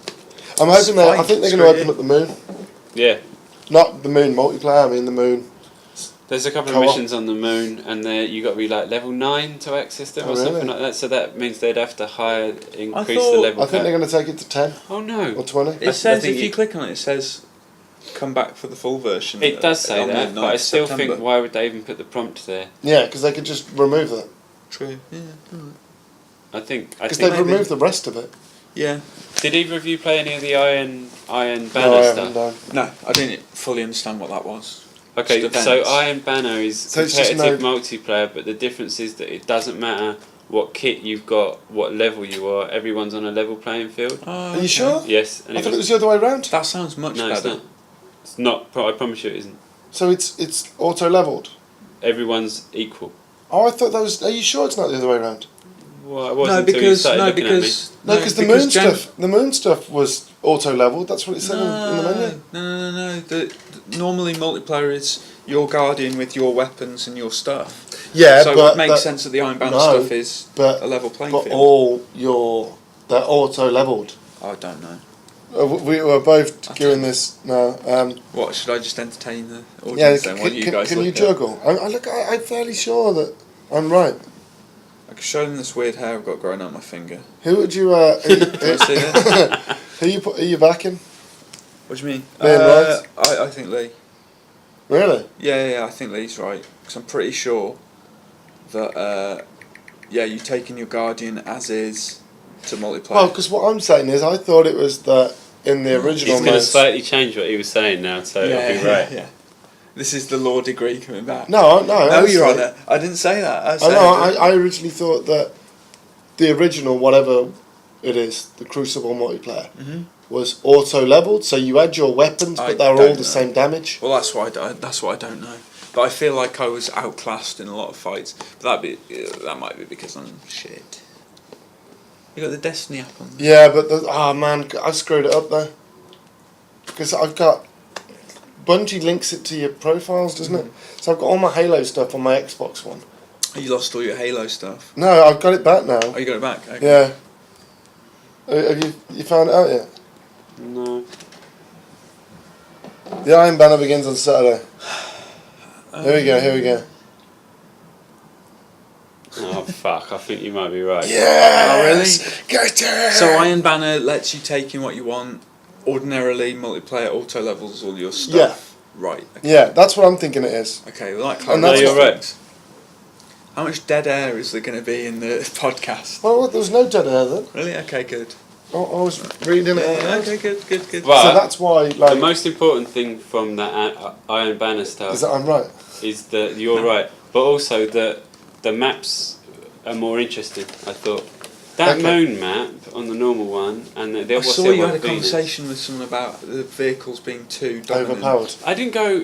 I'm hoping Fine, I think they're screw going to open you. up the moon. Yeah. Not the moon multiplayer, I mean the moon. There's a couple of Co-op. missions on the moon, and you got to be like level 9 to access them, Oh, or something really? like that. So that means they'd have to increase the thought- level. I think they're cap. going to take it to 10 Oh no! or 20. It says think if you click on it, it says come back for the full version. It does say on the that, but 9th I still September. think, why would they even put the prompt there? Yeah, because they could just remove that. True. Yeah. I think. Because think they've maybe. removed the rest of it. Yeah. Did either of you play any of the Iron Banner No, I stuff? haven't done. No, I didn't fully understand what that was. Okay, Just so events. Iron Banner is So it's just competitive multiplayer, but the difference is that it doesn't matter what kit you've got, what level you are. Everyone's on a level playing field. Oh, Are you sure? Yes, and I thought it was the other way around. That sounds much no, better. it's not. I promise you, it isn't. So it's auto leveled. Everyone's equal. Oh, I thought that was. Are you sure it's not the other way around? Well, it wasn't until you started looking at me. No, because the moon stuff was auto leveled. That's what it said in the menu. No. Normally multiplayer is your guardian with your weapons and your stuff. Yeah, so but it makes sense that the Iron Banner no, stuff is but- a level playing But field. they're auto leveled. I don't know. We were both I doing don't- this now. What, should I just entertain the Yeah, audience then? Why don't you guys can you look at- juggle? I'm fairly sure that I'm right. I can show them this weird hair I've got growing out my finger. Who would you? Can I see this? Who you backing? What do you mean? Me and Rhodes? I think Lee. Really? Yeah, I think Lee's right. Because I'm pretty sure that, you're taking your guardian as is to multiplayer. Well, because what I'm saying is, I thought it was that in the original. He's going to mode- slightly change what he was saying now, so it'll be right. Yeah. This is the law degree coming back. No, No, honestly. Your Honour. I didn't say that. I know. I originally thought that the original, whatever it is, the Crucible multiplayer, was auto leveled. So you had your weapons, I but they were all don't the know. same damage. Well, that's why I don't know. But I feel like I was outclassed in a lot of fights. But that might be because I'm shit. You got the Destiny app on there? Yeah, but man, I screwed it up though. Because I've got Bungie links it to your profiles, doesn't it? So I've got all my Halo stuff on my Xbox One. You lost all your Halo stuff. No, I've got it back now. Oh, you got it back? Okay. Yeah. Have you found it out yet? No. The Iron Banner begins on Saturday. Here we go. Oh fuck! I think you might be right. Yes! Oh, really? Get it! So Iron Banner lets you take in what you want. Ordinarily, multiplayer auto levels all your stuff. Yeah. Right. Okay. Yeah, that's what I'm thinking it is. Okay, well that And No, that's you're what- right. How much dead air is there going to be in the podcast? Well, there was no dead air then. Really? Okay, good. I was reading it. Yeah, out. okay, good. But So that's why, the like, most important thing from that Iron Banner stuff is that I'm right. is that you're right, but also that the maps are more interesting. I thought that Okay. moon map on the normal one, and I what's saw the you one, had a Venus. conversation with someone about the vehicles being too dominant. Overpowered. I didn't go.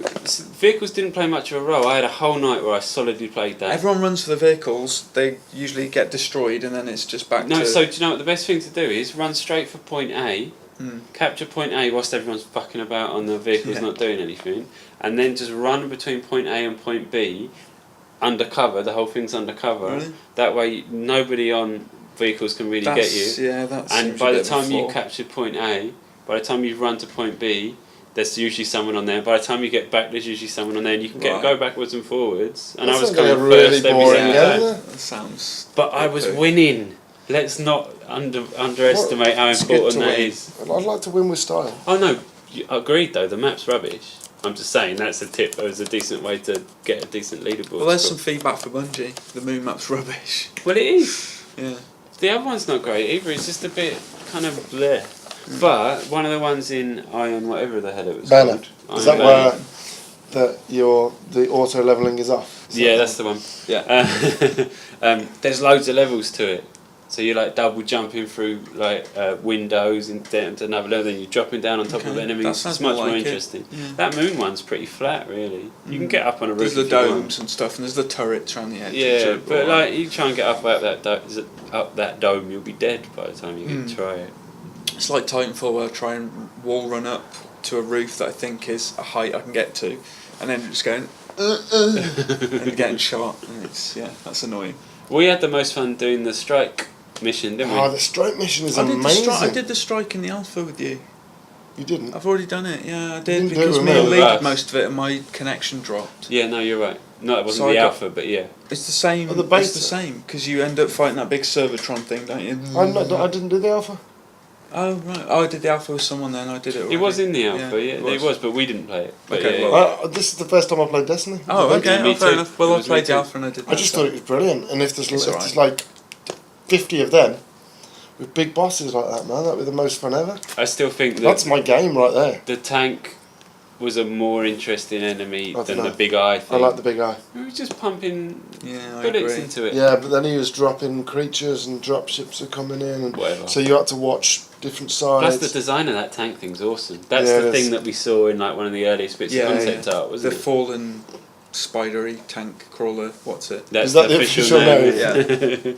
Vehicles didn't play much of a role. I had a whole night where I solidly played that. Everyone runs for the vehicles. They usually get destroyed, and then it's just back No, to. so do you know what the best thing to do is? Run straight for point A, capture point A whilst everyone's fucking about on the vehicles Yeah. not doing anything, and then just run between point A and point B, undercover. The whole thing's undercover. Really? That way, nobody on vehicles can really get you. Yeah, that's. And by the time you capture point A, by the time you run to point B, there's usually someone on there. By the time you get back, there's usually someone on there, and you can Right. go backwards and forwards. And That I was sounds like coming a really first every boring single game, time. though. That sounds. But I was epic. winning. Let's not underestimate how It's good important to that win. is. I'd like to win with style. Oh no, agreed though. The map's rubbish. I'm just saying that's a tip. It was a decent way to get a decent leaderboard. Well, there's some feedback for Bungie. The moon map's rubbish. Well, it is. Yeah. The other one's not great either. It's just a bit kind of bleh. But one of the ones in Iron, whatever the hell it was Banner. called. Is that Iron where the auto leveling is off? Is Yeah, that that's the one. Yeah. There's loads of levels to it. So you're like double jumping through like windows and down to another level, then you're dropping down on top of That enemies. sounds It's much more like it. interesting. Yeah. That moon one's pretty flat, really. You can get up on a roof. There's the if you want. domes and stuff, and there's the turrets around the edge. Yeah, but like you try and get up that dome, you'll be dead by the time you get to try it. It's like Titanfall, where I try and wall run up to a roof that I think is a height I can get to, and then just going and getting shot. And that's annoying. We had the most fun doing the strike mission, didn't we? Oh, the strike mission is amazing. I did the strike in the alpha with you. You didn't? I've already done it. Yeah, I did, You didn't do because it me with and me. Lee Right. did most of it, and my connection dropped. Yeah, no, you're right. No, it wasn't So I the got- alpha, but yeah. It's the same. Oh, the it's the beta. same because you end up fighting that big Servatron thing, don't you? I didn't do the alpha. Oh right. Oh, I did the alpha with someone then. I did it. Already. It was in the alpha, yeah. it It was, but we didn't play it. But Okay, yeah, well- This is the first time I played Destiny. Oh, okay. Yeah, me fair too. enough. Well, It I was played me the too. alpha and I did. I just thought it was brilliant, and if there's It's alright. like 50 of them with big bosses like that, man, that'd be the most fun ever. I still think That's that my game right there. the tank was a more interesting enemy I than dunno. the big eye I thing. like the big eye. We were just pumping Yeah, I bullets agree. into it. Yeah, but then he was dropping creatures and dropships are coming in, and Whatever. so you had to watch different Plus sides. the design of that tank thing's awesome. That's Yeah, the it is. thing that we saw in like one of the earliest bits of concept art, wasn't the it? fallen spidery tank crawler. What's it? That's Is that the the official official name.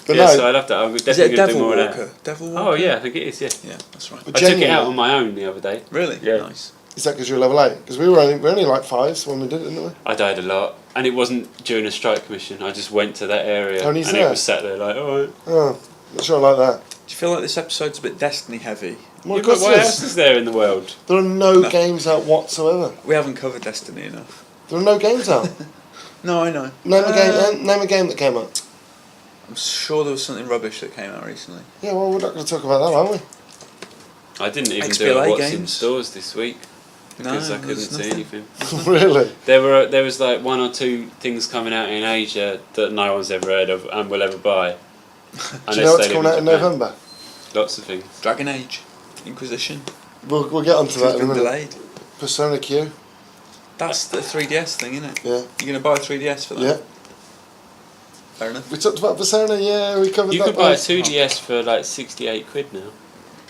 But yeah, no, so I love that. I'm Is definitely it a going to do devil more of walker? that. Devil walker. Oh yeah, I think it is. Yeah, Yeah, that's right. But I took it genuinely- out on my own the other day. Really? Yeah. Nice. is that because you were level 8? Because we were only like 5s when we did it, didn't we? I died a lot, and it wasn't during a strike mission. I just went to that area, And he's and there? it was sat there like, all right. Oh, not sure I like that. Do you feel like this episode's a bit Destiny heavy? Well, Yeah, of but course what it else is. is there in the world? There are no games out whatsoever. We haven't covered Destiny enough. There are no games out. No, I know. Name a game that came out. I'm sure there was something rubbish that came out recently. Yeah, well, we're not going to talk about that, are we? I didn't even XBA do a what's in games. stores this week because No, I couldn't there's see nothing. anything. Really? There was like one or two things coming out in Asia that no one's ever heard of and will ever buy. Do you know what's coming out in Japan. November? Lots of things. Dragon Age, Inquisition. We'll get onto that It's in a been minute. delayed. Persona Q. That's the 3DS thing, isn't it? Yeah. You're going to buy a 3DS for that? Yeah. Fair enough. We talked about Persona, yeah, we covered You that. could buy a last- 2DS for like 68 quid now.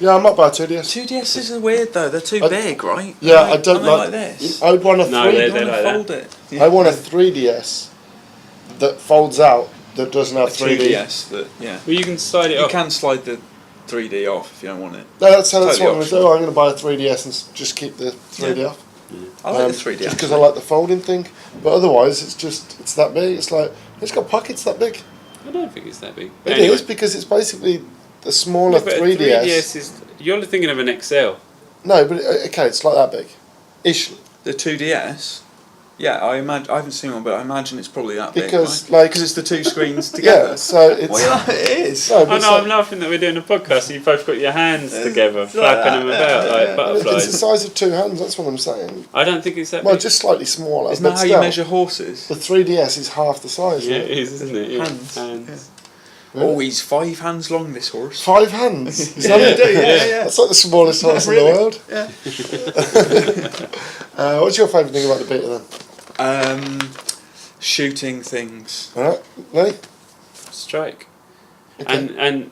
Yeah, I might buy a 2DS. 2DSs are weird though, they're too I- big, right? Yeah, Aren't I don't they like this. I would want a No, 3 they're You wanna like that. fold it. I want a 3DS that folds out that doesn't have a 3D. 2DS that, yeah. Well, you can slide it You off. can slide the 3D off if you don't want it. No, that's what I'm Totally going to do. I'm going to buy a 3DS and just keep the 3D Yeah. off. I like the 3D. Just because I like the folding thing. But otherwise, it's that big. It's like, it's got pockets that big. I don't think it's that big. It Anyway. is because it's basically a smaller Yeah, but a 3DS. 3DS is. You're thinking of an XL. No, but okay, it's like that big. Ish. The 2DS. Yeah, I haven't seen one, but I imagine it's probably that Because, big. like- Because it's the two screens together. Yeah, so it's. Well, yeah, it is. No, I but know, I'm laughing that we're doing a podcast and you've both got your hands together, like flapping that, them about like it's the butterflies. size of 2 hands, that's what I'm saying. I don't think it's that Well, big. just slightly smaller. Isn't but that how you still, measure horses? The 3DS is half the size. Yeah, isn't it is, isn't it? Yeah. Hands. Really? Oh, he's 5 hands long, this horse. 5 hands. Is that it? yeah. That's like the smallest horse Really? in the world. Yeah. What's your favourite thing about the beta then? Shooting things. Alright, Lee? Strike. Okay. And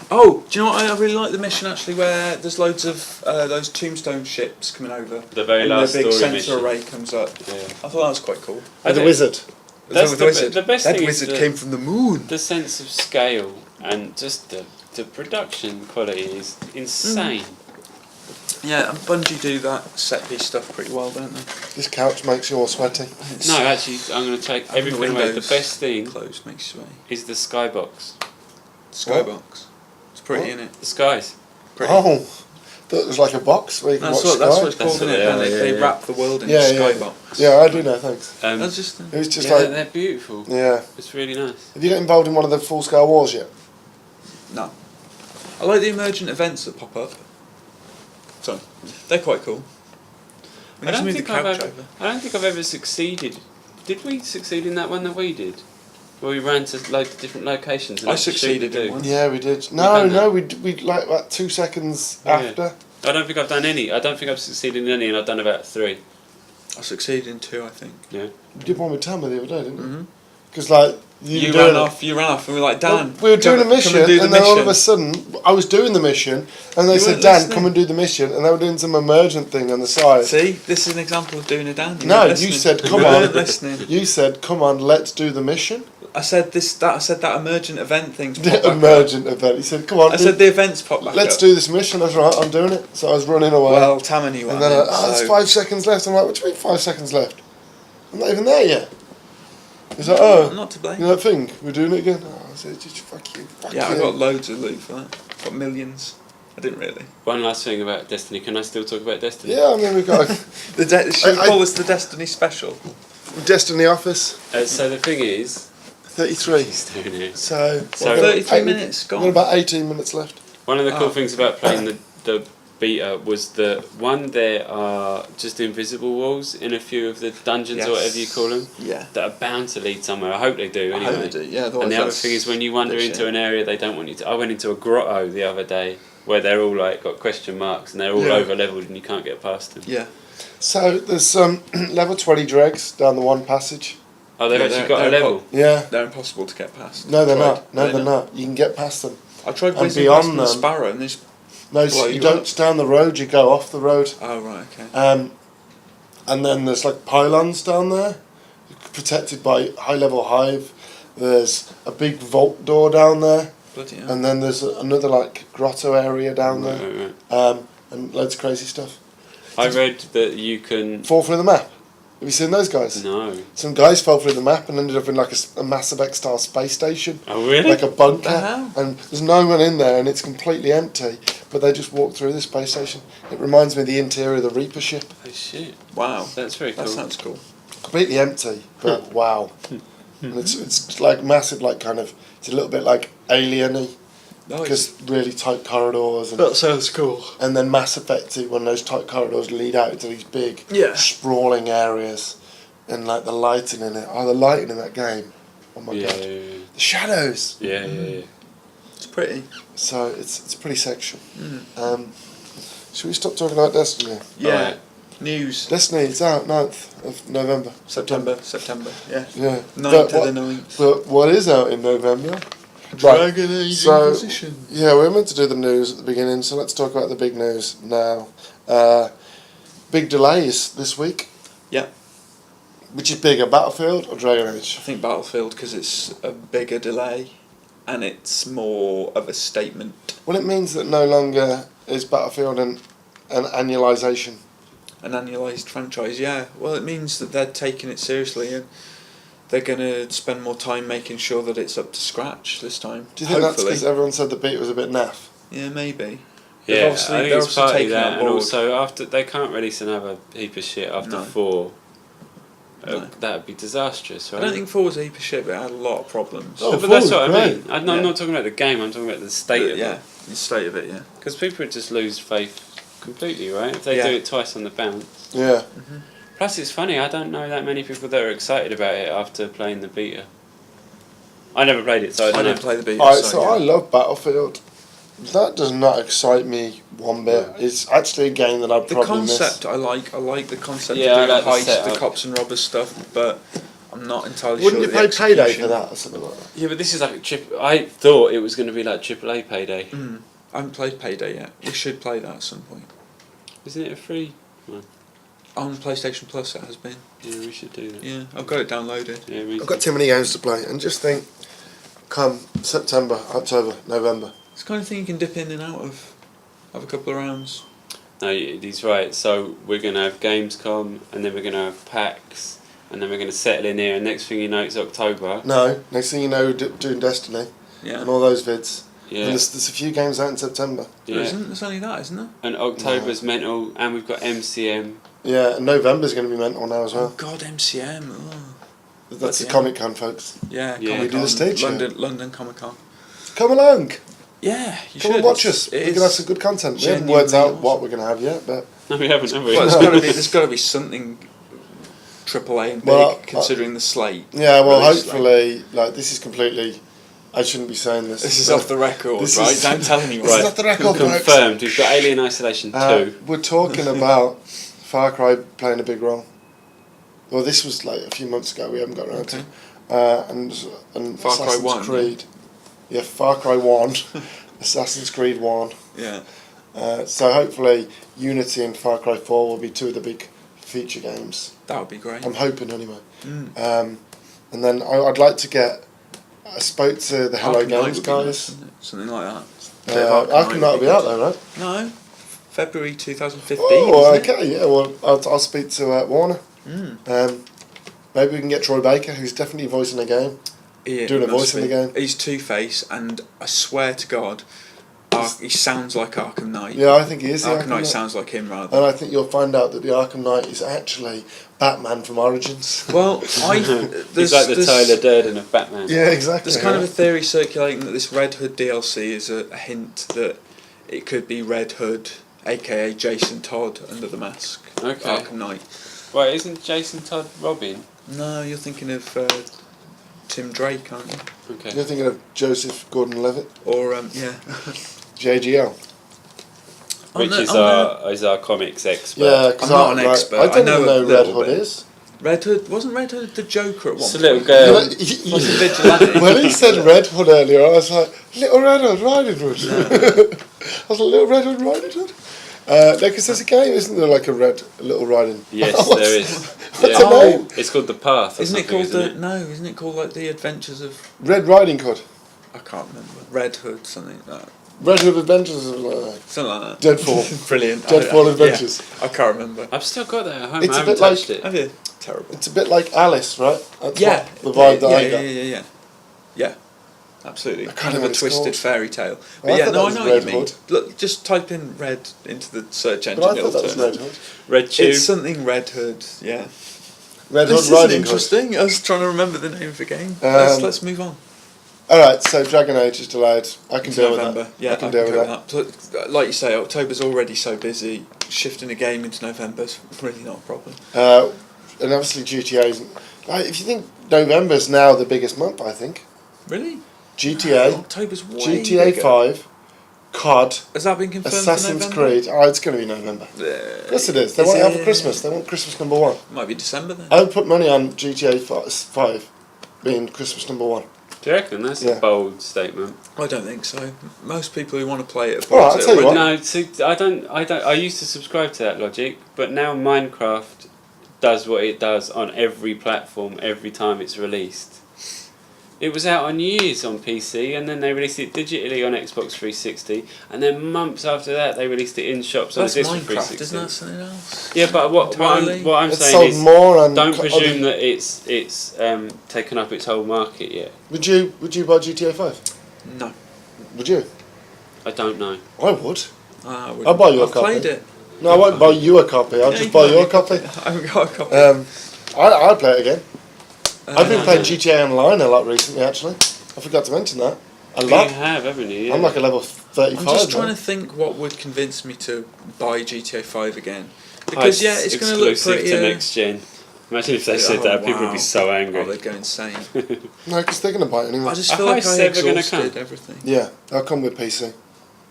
Oh, do you know what? I really like the mission actually where there's loads of those tombstone ships coming over. the very and last the big story sensor mission. array comes up. Yeah. I thought that was quite cool. I The think wizard. That's With the, wizard. the best That thing wizard is came from the moon. the sense of scale and just the production quality is insane. Yeah, and Bungie do that set piece stuff pretty well, don't they? This couch makes you all sweaty. It's- No, actually, I'm going to take having everything away. The windows best thing closed makes you sweaty. is the skybox. Skybox. It's pretty, What? isn't it? The skies. Pretty. Oh, thought it was like a box where you can That's watch what Sky. it's called, That's isn't what it? they are, And they yeah. wrap the world in Yeah, a yeah. skybox. Yeah, I do know, thanks. That's just It was just yeah, like, they're beautiful. yeah. It's really nice. Have you got involved in one of the full-scale wars yet? no. I like the emergent events that pop up. So they're quite cool. We I need to don't move the think I've couch ever. over. I don't think I've ever succeeded. Did we succeed in that one that we did? Where we ran to loads of different locations. And I had to shoot succeeded the in dude? one. Yeah, we did. done No, that. we like about 2 seconds Yeah. after. I don't think I've done any. I don't think I've succeeded in any, and I've done about 3. I succeeded in 2, I think. Yeah. You did one with Tama the other day, didn't you? Mm-hmm. Because like You ran off, and we were like, Dan, we were doing a mission, come and do the and then all of mission. a sudden, I was doing the mission, and they You said, weren't Dan, listening. come and do the mission, and they were doing some emergent thing on the side. See, this is an example of doing a Dan. No, weren't you listening. said, You come weren't on. listening. You said, come on, let's do the mission. I said that emergent event thing's popped back up. Emergent event. He said, come on. I said the event's popped back let's up. do this mission. I was right, I'm doing it. So I was running away. Well, Tammany won. and then, it, there's 5 seconds left. I'm like, what do you mean 5 seconds left? I'm not even there yet. He's like, I'm not to blame. you know that thing? We're doing it again? Oh, I said, just fuck you. Yeah, I got loads of loot for that. Got millions. I didn't really. One last thing about Destiny. Can I still talk about Destiny? Yeah, I mean, we've got Should we call this the Destiny Special? Destiny Office, So the thing is, 33. he's doing it. So, So- 33 minutes We've got gone. about 18 minutes left. One of the cool Oh. things about playing the beta was that there are just invisible walls in a few of the dungeons or whatever you call them Yeah. that are bound to lead somewhere. I hope they do I anyway. hope they do, yeah. And the other thing is when you wander into an area they don't want you to. I went into a grotto the other day where they're all like got question marks and they're all Yeah. over leveled and you can't get past them. Yeah. So, there's some level 20 dregs down the one passage. Oh, they've Yeah, actually they're- got a they're level. Yeah. They're impossible to get past. No, they're Tried. not. No, Are they they're not. You can get past them. I tried And whizzing beyond past the them- Sparrow and this. No, Blow you you don't up. down the road, you go off the road. Oh, right, okay. And then there's like pylons down there, protected by high level hive. There's a big vault door down there, Bloody hell. and then there's another like grotto area down Right, there, right, right. and loads of crazy stuff. I read that you can. Fall through the map. Have you seen those guys? No. Some guys fell through the map and ended up in like a Mass Effect style space station, Oh really? like a bunker, Wow. and there's no one in there and it's completely empty. But they just walk through the space station. It reminds me of the interior of the Reaper ship. Oh shit. Wow. That's very cool. That sounds cool. Completely empty, but wow. And it's like massive, like kind of, it's a little bit like alien-y, because really tight corridors. And, That sounds cool. and then Mass Effect-y when those tight corridors lead out into these big, Yeah. sprawling areas. And like the lighting in it. Oh, the lighting in that game. Oh my yeah, god. yeah, The shadows. yeah, yeah, yeah. It's pretty. So it's pretty sexual. Mm. Should we stop talking about Destiny? Yeah. Alright. News. Destiny, it's out 9th of November. September. Yeah. Yeah. 9th to the 9th. But what is out in November? Dragon Age so- Inquisition. Yeah, we were meant to do the news at the beginning, so let's talk about the big news now. Big delays this week. Yeah. Which is bigger, Battlefield or Dragon Age? I think Battlefield because it's a bigger delay and it's more of a statement. Well, it means that no longer is Battlefield an annualisation. An annualised franchise, yeah. Well, it means that they're taking it seriously and they're going to spend more time making sure that it's up to scratch this time. Do you think that's Hopefully. because everyone said the beat was a bit naff? Yeah, maybe. Yeah, Obviously, I think they're it's also partly taking that, on and board. also after they can't release another heap of shit after No. 4. No. That would be disastrous, right? I don't think 4 was a heap of shit, but it had a lot of problems. Oh, but 4 that's was what I great. mean. I'm Yeah. not talking about the game. I'm talking about the state of yeah, it. the state of it, yeah. Because people would just lose faith completely, right? If they Yeah. do it twice on the bounce. Yeah. Plus, it's funny. I don't know that many people that are excited about it after playing the beta. I never played it, so I I don't know. didn't play the beta. Alright, so I yeah. love Battlefield. That does not excite me one bit. It's actually a game that I'd The probably concept miss. I like the concept Yeah, I of doing like the heist, the setup. cops and robbers stuff, but I'm not entirely Wouldn't sure. you pay the Payday execution- for that or something like that? Yeah, but this is like I thought it was going to be like AAA Payday. I haven't played Payday yet. We should play that at some point. Isn't it a free? On PlayStation Plus it has been. Yeah, we should do that. Yeah, I've got it downloaded. Yeah, we I've got too many games to play, and just think, come September, October, November. It's the kind of thing you can dip in and out of. Have a couple of rounds. No, he's right. So we're going to have Gamescom, and then we're going to have PAX, and then we're going to settle in here, and next thing you know, it's October. No, next thing you know, we're doing Destiny Yeah. and all those vids. Yeah. And there's a few games out in September. There Yeah. isn't. There's only that, isn't there? And October's mental, and we've got MCM. Yeah, and November's going to be mental now as Oh well. God, MCM. Oh. That's the yeah. Comic Con, folks. Yeah, Yeah. Comic We do the Con, stage show. London Comic Con. Come along. Yeah, you Come should. and watch us. It We're is- going to have some good content. We haven't worked genuinely out what awesome. we're going to have yet, but... No, we haven't, have we? Well, there's got to be something AAA and big, Well, considering the slate. Yeah, well, Release slate. hopefully, like, this is completely... I shouldn't be saying this. This is but off the record, this right? is- Don't tell anyone. This is off the record, folks. Confirmed. We've got Alien Isolation 2. We're talking about Far Cry playing a big role. Well, this was like a few months ago. We haven't got around to. Okay. and Far Cry Assassin's 1, Creed. Yeah, Far Cry 1, Assassin's Creed 1. Yeah. So hopefully Unity and Far Cry 4 will be two of the big feature games. That would be great. I'm hoping anyway. Mm. And then I'd like to get... I spoke to the Hello Arkham Knight Games would be nice, guys. wouldn't it? Something like that. Arkham Knight will be out there, right? No, February 2015. Oh, isn't it? okay, yeah. Well, I'll speak to Warner. Mm. Maybe we can get Troy Baker, who's definitely voicing the game. Yeah, Doing he a must voice in the be. game. He's Two-Face, and I swear to God, he sounds like Arkham Knight. Yeah, I think he is. Arkham Knight sounds like him rather. And I think you'll find out that the Arkham Knight is actually Batman from Origins. Well, He's like the Tyler Durden of Batman. Yeah, exactly. There's kind of a theory circulating that this Red Hood DLC is a hint that it could be Red Hood, aka Jason Todd under the mask. Okay. Arkham Knight. Wait, isn't Jason Todd Robin? No, you're thinking of Tim Drake, aren't you? Okay. You're thinking of Joseph Gordon-Levitt, Or yeah. JGL. Which is our comics expert. Yeah, because I'm not an expert. I don't I know even a know Red little Hood bit. is. Red Hood wasn't Red Hood the Joker at one It's a point? little girl. Like a vigilante. When he said Red Hood earlier, I was like, Little Red Hood Riding Hood. I was like, Little Red Hood Riding Hood? No, because there's a game, isn't there, like a Little Riding? Yes, there is. What's Yeah. the name? It's called The Path. Or Isn't it something, called isn't it? No, isn't it called like the Adventures of Red Riding Hood. I can't remember. Red Hood, something like that. Red Hood Adventures or something like that. Something like that. Deadfall. Brilliant. Deadfall Adventures. Yeah, I can't remember. I've still got that at home. It's I a haven't bit like- touched it. Have you? Terrible. It's a bit like Alice, right? That's Yeah. what the vibe that yeah, I got. Yeah. Yeah. Absolutely. I can't Kind of remember a what it's twisted called. fairy tale. But Well, I yeah, thought no, that I was know what you Red mean. Hood. Look, just type in red into the search engine. But I thought it'll that was turn Red up. Hood. Red Tube. It's something Red Hood, yeah. Red This Hood is Riding Hood. interesting. I was trying to remember the name of the game. Let's move on. Alright, so Dragon Age is delayed. I can It's deal November. with that. Yeah, I can deal with that. But, like you say, October's already so busy. Shifting a game into November's really not a problem. And obviously GTA isn't... Like, if you think November's now the biggest month, I think. Really? GTA, October's way GTA bigger. 5, COD, Has that been confirmed Assassin's for November? Creed. Oh, it's going to be November. Yes, it is. They want it out for Christmas. They want Christmas number 1. Might be December then. I would put money on GTA 5 being Christmas number 1. Do you reckon that's Yeah. a bold statement? I don't think so. Most people who want to play it have Alright, bought I'll it tell you already. what. No, see, I don't. I used to subscribe to that logic, but now Minecraft does what it does on every platform every time it's released. It was out on New Year's on PC, and then they released it digitally on Xbox 360, and then months after that they released it in shops on That's Xbox Minecraft, 360. isn't that something else? Yeah, but what Entirely? I'm It's saying sold is, more on... don't presume that it's taken up its whole market yet. Would you buy GTA 5? No. Would you? I don't know. I would. I I'll buy you a I've copy. played it. No, I won't buy you a copy. I'll Yeah, just you buy can your buy copy. I haven't got a copy. I'll play it again. I've been Uh, playing GTA Online a lot recently, actually. I forgot to mention that. A You lot. have, haven't you? Yeah. I'm like a level 35 I'm just now. trying to think what would convince me to buy GTA 5 again. Because yeah, it's going to look exclusive prettier. to next gen. Imagine if they said that, people would be so angry. Oh, they'd go insane. No, because they're going to buy it anyway. I just I feel hope like I it's ever gonna exhausted come. everything. Yeah, they'll come with PC,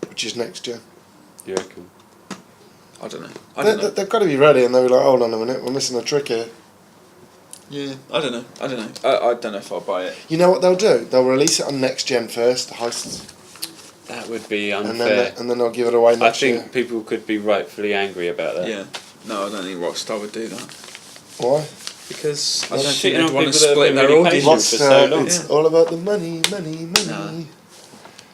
which is next gen. You reckon? I don't know. They've got to be ready, and they'll be like, hold on a minute, we're missing a trick here. Yeah, I don't know. I don't know if I'll buy it. You know what they'll do? They'll release it on next gen first, the heists, That would be and unfair. then they'll give it away I next think year. people could be rightfully angry about that. Yeah. No, I don't think Rockstar would do that. Why? Because I They're don't shitting think they'd on want to people that have split been their really audience. patient for so long. It's Yeah. all about the money, money, money. No.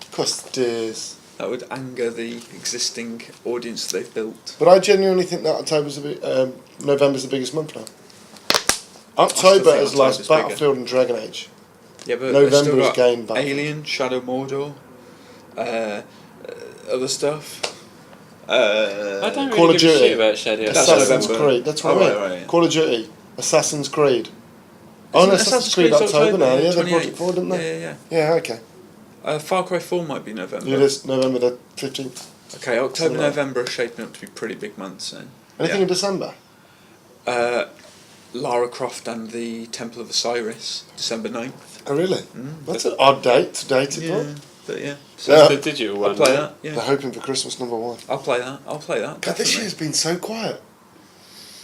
Of course it is. That would anger the existing audience they've built. But I genuinely think that November's the biggest month now. October think has lost October's bigger. Battlefield and Dragon Age. Yeah, but November they've still is got game back. Alien, Shadow Mordor, other stuff. I don't Call really of give a Duty. shit about Shadow. That's Assassin's November. Creed. That's what Oh, I mean. right, yeah. Call of Duty. Assassin's Creed. Oh, Isn't no, Assassin's Creed October now. Yeah, they brought it 28th. forward, didn't they? Yeah. Yeah, okay. Far Cry 4 might be November. It is November the 15th. Okay, October, Something like November are shaping up to be pretty big months then. Anything in December? Lara Croft and the Temple of Osiris, December 9th. Oh, really? Mm, That's an odd date to date it Yeah, for. but yeah. So Yeah. it's the digital one. I'll play right? that, They're yeah. hoping for Christmas number 1. I'll play that. God, this definitely. year's been so quiet.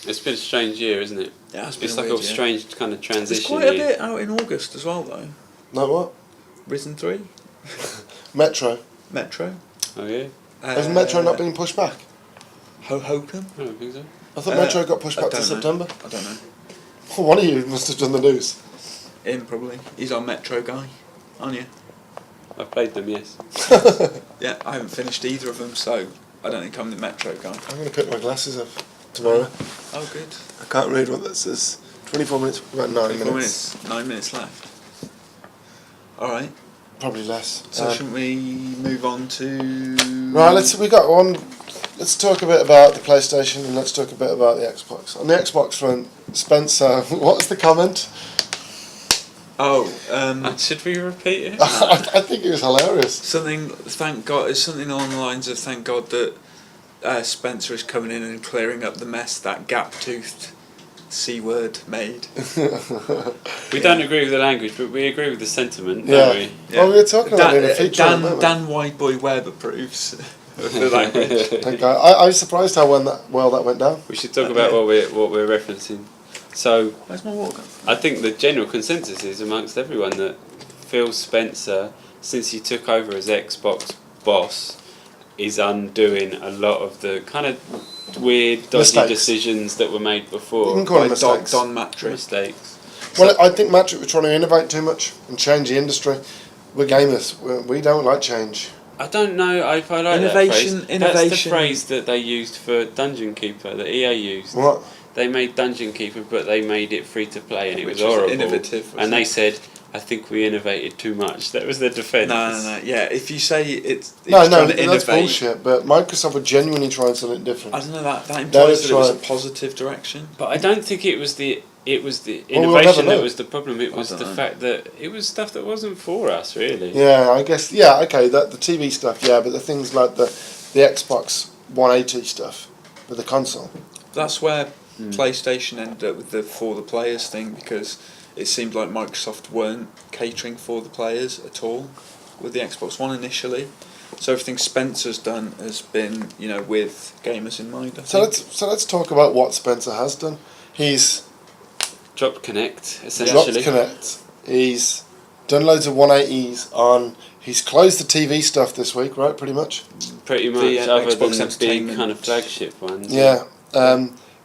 It's been a strange year, isn't it? Yeah, it's been It's a like weird a year. strange kind of There's transition quite a year. bit out in August as well, though. Like what? Risen 3, Metro. Metro. Oh yeah? Has Metro not been pushed back? Hokum? I don't think so. I thought Metro got pushed I back to don't know. September. I don't know. Well, one of you must have done the news. Him, probably. He's our Metro guy, aren't you? I've played them, yes. Yeah, I haven't finished either of them, so I don't think I'm the Metro guy. I'm going to pick my glasses up tomorrow. Oh, good. I can't read what that says. 24 minutes, about 9 24 minutes. 9 minutes left. Alright, Probably less. so shouldn't we move on to... Right, let's talk a bit about the PlayStation and let's talk a bit about the Xbox. On the Xbox front, Spencer, what's the comment? Oh, Should we repeat it? I think it was hilarious. something, thank God, it's something along the lines of thank God that Spencer is coming in and clearing up the mess that gap-toothed C-word made. We don't agree with the language, but we agree with the sentiment, Yeah. don't we? Well, we were talking about it in a feature. Dan Whiteboy Webb approves of the language. Okay. I was surprised how well that went down. We should talk about what we're referencing. So, Where's my water gun? I think the general consensus is amongst everyone that Phil Spencer, since he took over as Xbox boss, is undoing a lot of the kind of weird, dodgy Mistakes. decisions that were made You before. can call By them mistakes. Don Mattrick. Mistakes. Well, I think Matrick was trying to innovate too much and change the industry. We're gamers. We don't like change. I don't know if I like Innovation- that phrase. That's the innovation. phrase that they used for Dungeon Keeper, that EA used. What? They made Dungeon Keeper, but they made it free to play, and it Which was was horrible. innovative, wasn't And they it? said, "I think we innovated too much." That was their defence. No. Yeah, if you say it's No, trying to that's innovate, bullshit. But Microsoft were genuinely trying something different. I don't know, that implies that it was a try- positive direction. But I don't think it was the Well, we'll innovation never that know. was the problem. It was the dunno. fact that it was stuff that wasn't for us, really. Yeah, I guess. Yeah, okay. That the TV stuff. Yeah, but the things like the Xbox 180 stuff with the console. That's where PlayStation ended up with the for the players thing, because it seemed like Microsoft weren't catering for the players at all with the Xbox One initially. So everything Spencer's done has been, with gamers in mind. I think. So let's talk about what Spencer has done. He's Dropped Connect, dropped essentially. Connect. He's done loads of 180s on. He's closed the TV stuff this week, right? Pretty much. Pretty much, The, other Xbox than the big Entertainment. kind of flagship ones. Yeah.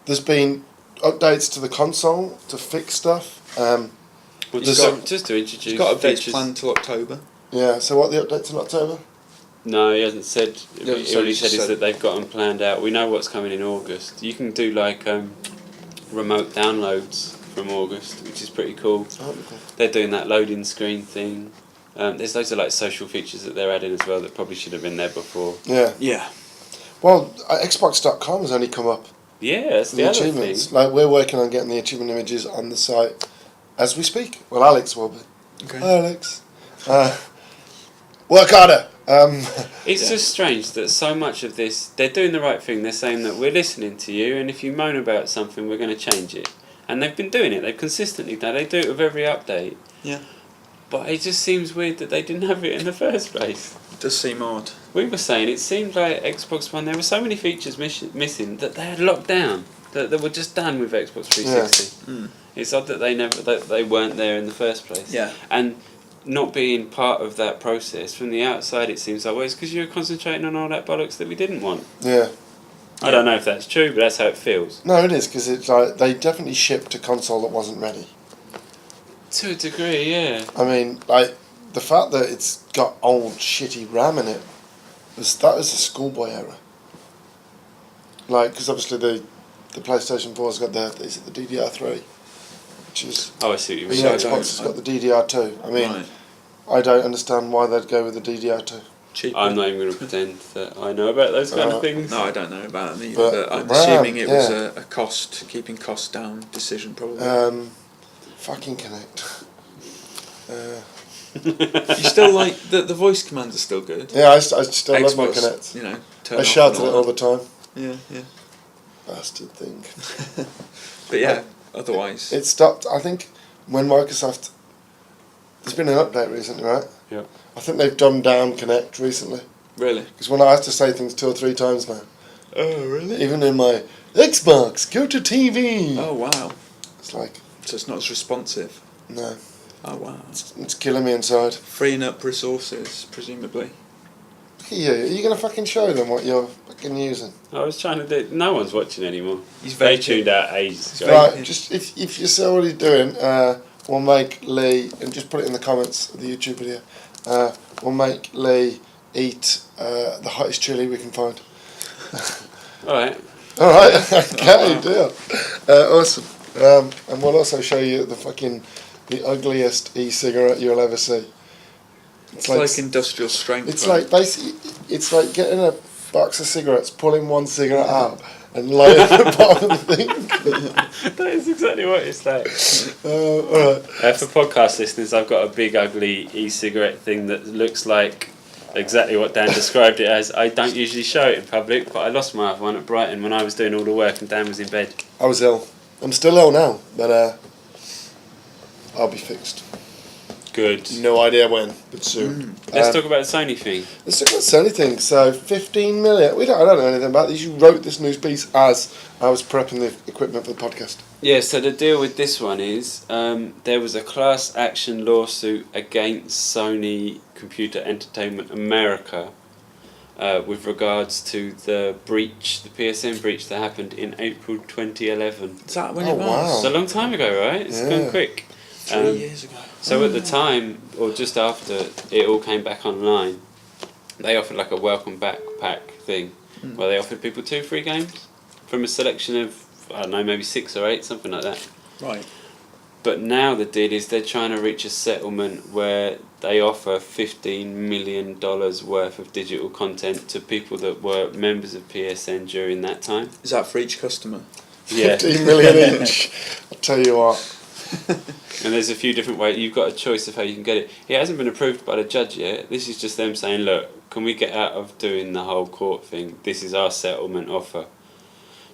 There's been updates to the console to fix stuff. Well, There's just to introduce He's got updates features. planned till October. Yeah. So what are the updates in October? No, he hasn't said. Yeah, He so only he said just is said- that they've got them planned out. We know what's coming in August. You can do like remote downloads from August, which is pretty cool. Oh, okay. They're doing that loading screen thing. There's loads of like social features that they're adding as well that probably should have been there before. Yeah. Yeah. Well, Xbox.com has only come up. Yeah, that's The the other achievements. thing. Like we're working on getting the achievement images on the site as we speak. Well, Alex will be. Okay. Hi, Alex. Work harder. It's Yeah. just strange that so much of this, they're doing the right thing. They're saying that we're listening to you, and if you moan about something, we're going to change it. And they've been doing it. They've consistently done it. They do it with every update. Yeah. But it just seems weird that they didn't have it in the first place. It does seem odd. We were saying it seemed like Xbox One, there were so many features missing that they had locked down, that were just done with Xbox 360. Mm. It's odd that they weren't there in the first place. Yeah. And not being part of that process, from the outside it seems like, well, it's because you were concentrating on all that bollocks that we didn't want. Yeah. I don't know if that's true, but that's how it feels. No, it is because it's like they definitely shipped a console that wasn't ready. To a degree, yeah. I mean, like the fact that it's got old shitty RAM in it, that was a schoolboy error. Like, because obviously the PlayStation 4's got the DDR3, which is Oh, I see what you the mean. Yeah, I Xbox don't- has got the DDR2. I mean, Right. I don't understand why they'd go with the DDR2. Cheaper. I'm not even going to pretend that I know about those kind of things. No, I don't know about them either, But but I'm RAM, assuming it was yeah. a keeping costs down decision probably. Fucking Connect. You still like the voice commands are still good. Yeah, I still love my Xbox, Connect. turn I off shout and at it all the time. Yeah, yeah. Bastard thing. But yeah, otherwise. It stopped. I think when Microsoft. There's been an update recently, right? Yeah. I think they've dumbed down Connect recently. Really? Because when I have to say things 2 or 3 times now, Oh, really? even in my Xbox, go to TV. Oh wow. It's like, So it's not as responsive. no, Oh wow. it's killing me inside. Freeing up resources, presumably. Look at you. Are you going to fucking show them what you're fucking using? I was trying to do. No one's watching anymore. He's They vaping. tuned out ages ago. Right, just if you see what he's doing, we'll make Lee, and just put it in the comments of the YouTube video, we'll make Lee eat the hottest chili we can find. All right. Alright, okay, deal. Awesome. And we'll also show you the ugliest e-cigarette you'll ever see. It's like industrial strength. It's right? like basically, it's like getting a box of cigarettes, pulling one cigarette out, and lighting the bottom of the thing. That is exactly what it's like. Alright. For podcast listeners, I've got a big ugly e-cigarette thing that looks like exactly what Dan described it as. I don't usually show it in public, but I lost my other one at Brighton when I was doing all the work and Dan was in bed. I was ill. I'm still ill now, but I'll be fixed. Good. No idea when, but soon. Let's talk about the Sony thing. Let's talk about Sony thing. So 15 million. I don't know anything about this. You wrote this news piece as I was prepping the equipment for the podcast. Yeah, so the deal with this one is there was a class action lawsuit against Sony Computer Entertainment America with regards to the breach, the PSN breach that happened in April 2011. Is that when Oh, it was? wow. It's a long time ago, right? It's Yeah. gone quick. 3 years ago. So at the time, or just after it all came back online, they offered like a welcome back pack thing, where they offered people 2 free games from a selection of, I don't know, maybe 6 or 8, something like that. Right. But now the deal is they're trying to reach a settlement where they offer $15 million worth of digital content to people that were members of PSN during that time. Is that for each customer? Yeah. 15 million each. I'll tell you what. And there's a few different ways. You've got a choice of how you can get it. It hasn't been approved by the judge yet. This is just them saying, look, can we get out of doing the whole court thing? This is our settlement offer.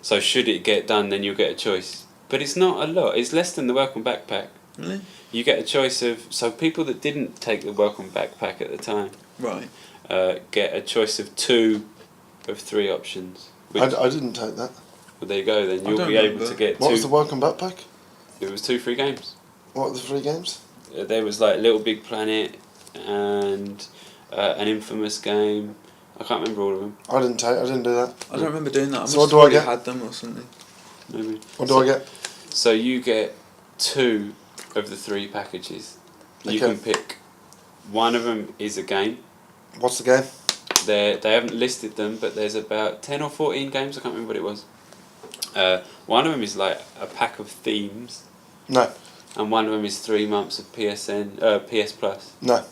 So should it get done, then you'll get a choice. But it's not a lot. It's less than the welcome back pack. Really? You get a choice of... So people that didn't take the welcome back pack at the time Right. get a choice of 2 of 3 options. Which, I didn't take that. well, there you go. Then I you'll don't be able remember. to get What 2... was the welcome back pack? It was 2 free games. What were the 3 games? There was like Little Big Planet and an Infamous game. I can't remember all of them. I didn't do that. I don't remember doing that. I So must what have do I already get? had them or something. Maybe. What do I get? So you get 2 of the 3 packages. You Okay. can pick. One of them is a game. What's the game? They haven't listed them, but there's about 10 or 14 games. I can't remember what it was. One of them is like a pack of themes, No. and one of them is 3 months of PS Plus. No.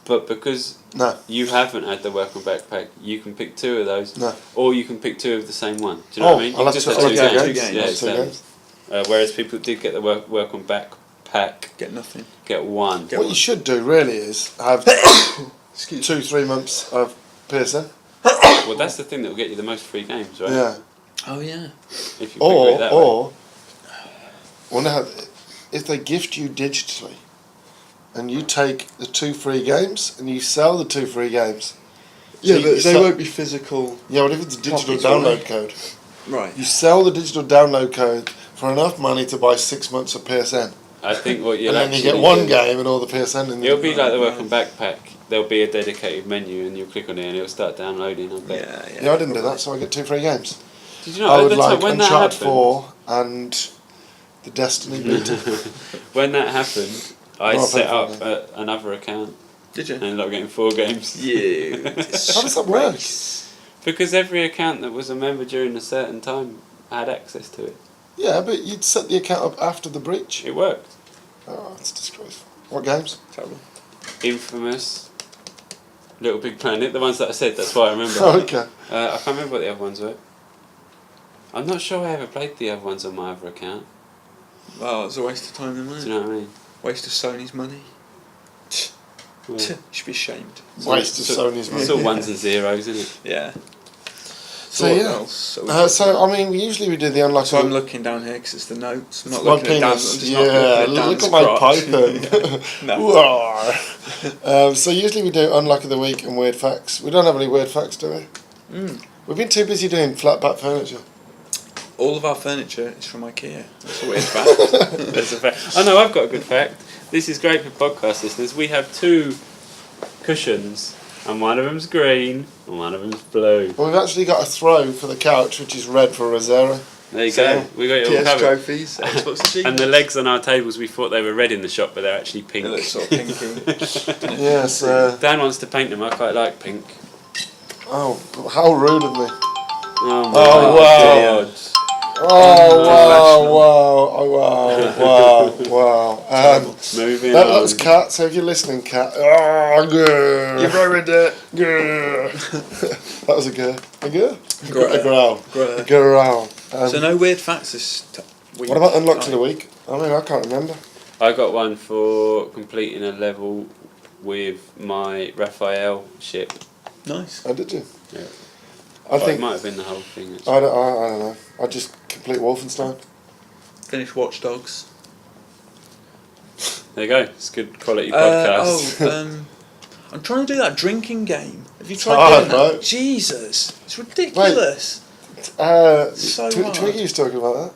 But because No. you haven't had the welcome back pack, you can pick 2 of those, No. or you can pick 2 of the same one. Do you know what I mean? You I'll have just to have I'll 2 have games. two games. Yeah, Two exactly. games. Whereas people that did get the welcome back pack Get nothing. get 1. Get What one. you should do really is have Excuse 2-3 months of PSN. Well, that's the thing that will get you the most free games, right? Yeah. Oh yeah. If you figure it that way. Or wonder how, if they gift you digitally, and you take the 2 free games and you sell the 2 free games. Yeah, So you but they sell- won't be physical. Yeah, but if it's a digital Copies, will download they? code, Right. you sell the digital download code for enough money to buy 6 months of PSN, I think what you'll and then you actually get one do- game and all the PSN in It'll the. be like the Right. welcome back pack. There'll be a dedicated menu, and you'll click on it, and it'll start downloading. I bet. Yeah. Yeah, I didn't do that, so I get 2 free games. Did you know? I at would the like time, when that Uncharted happened, 4 and the Destiny beta. when that happened, I Oh, I set paid for up another account Did you? and ended up getting 4 games. Yeah. How does that work? Because every account that was a member during a certain time had access to it. Yeah, but you'd set the account up after the breach. It worked. Oh, it's disgraceful. What games? Terrible. Infamous, Little Big Planet, the ones that I said. That's why I remember. Oh, okay. I can't remember what the other ones were. I'm not sure I ever played the other ones on my other account. Well, it's a waste of time, then, Do wasn't you it? know what I mean? Waste of Sony's money. Well, You should be ashamed. Waste of Sony's money. it's all ones and zeros, isn't it? Yeah. So, what yeah. else? So I mean, usually we do the unlucky. So I'm looking down here because it's the notes. I'm not My looking at Dan. I'm penis. just Yeah, not looking look at at my Dan's crotch. python. No. So usually we do unluck of the week and weird facts. We don't have any weird facts, do we? Mm. We've been too busy doing flat back furniture. All of our furniture is from IKEA. That's a weird fact. That's a fact. Oh no, I've got a good fact. This is great for podcast listeners. We have 2 cushions, and one of them's green and one of them's blue. Well, we've actually got a throw for the couch, which is red for Rosero. There you go. We got it all PS covered. trophies, Xbox achievements. And the legs on our tables, we thought they were red in the shop, but they're actually pink. They look sort of pinky. Yes. Dan wants to paint them. I quite like pink. Oh, how rude of me. Oh, wow. God. Oh, wow. Moving That on. was Cat, so if you're listening, Cat. Oh, grr. You've ruined it. Grr. That was a grr. A grr? Grr. A growl. Grr. A growl. So no weird facts this week. What about Unlocked of the Week? I mean, I can't remember. I got one for completing a level with my Raphael ship. Nice. Oh, did you? Yeah. I It think. might have been the whole thing. Actually. I don't know. I just complete Wolfenstein. Finish Watch Dogs. There you go. It's good quality podcast. I'm trying to do that drinking game. Have you It's tried hard, doing that? right? Jesus, it's ridiculous. So hard. Twiggy was talking about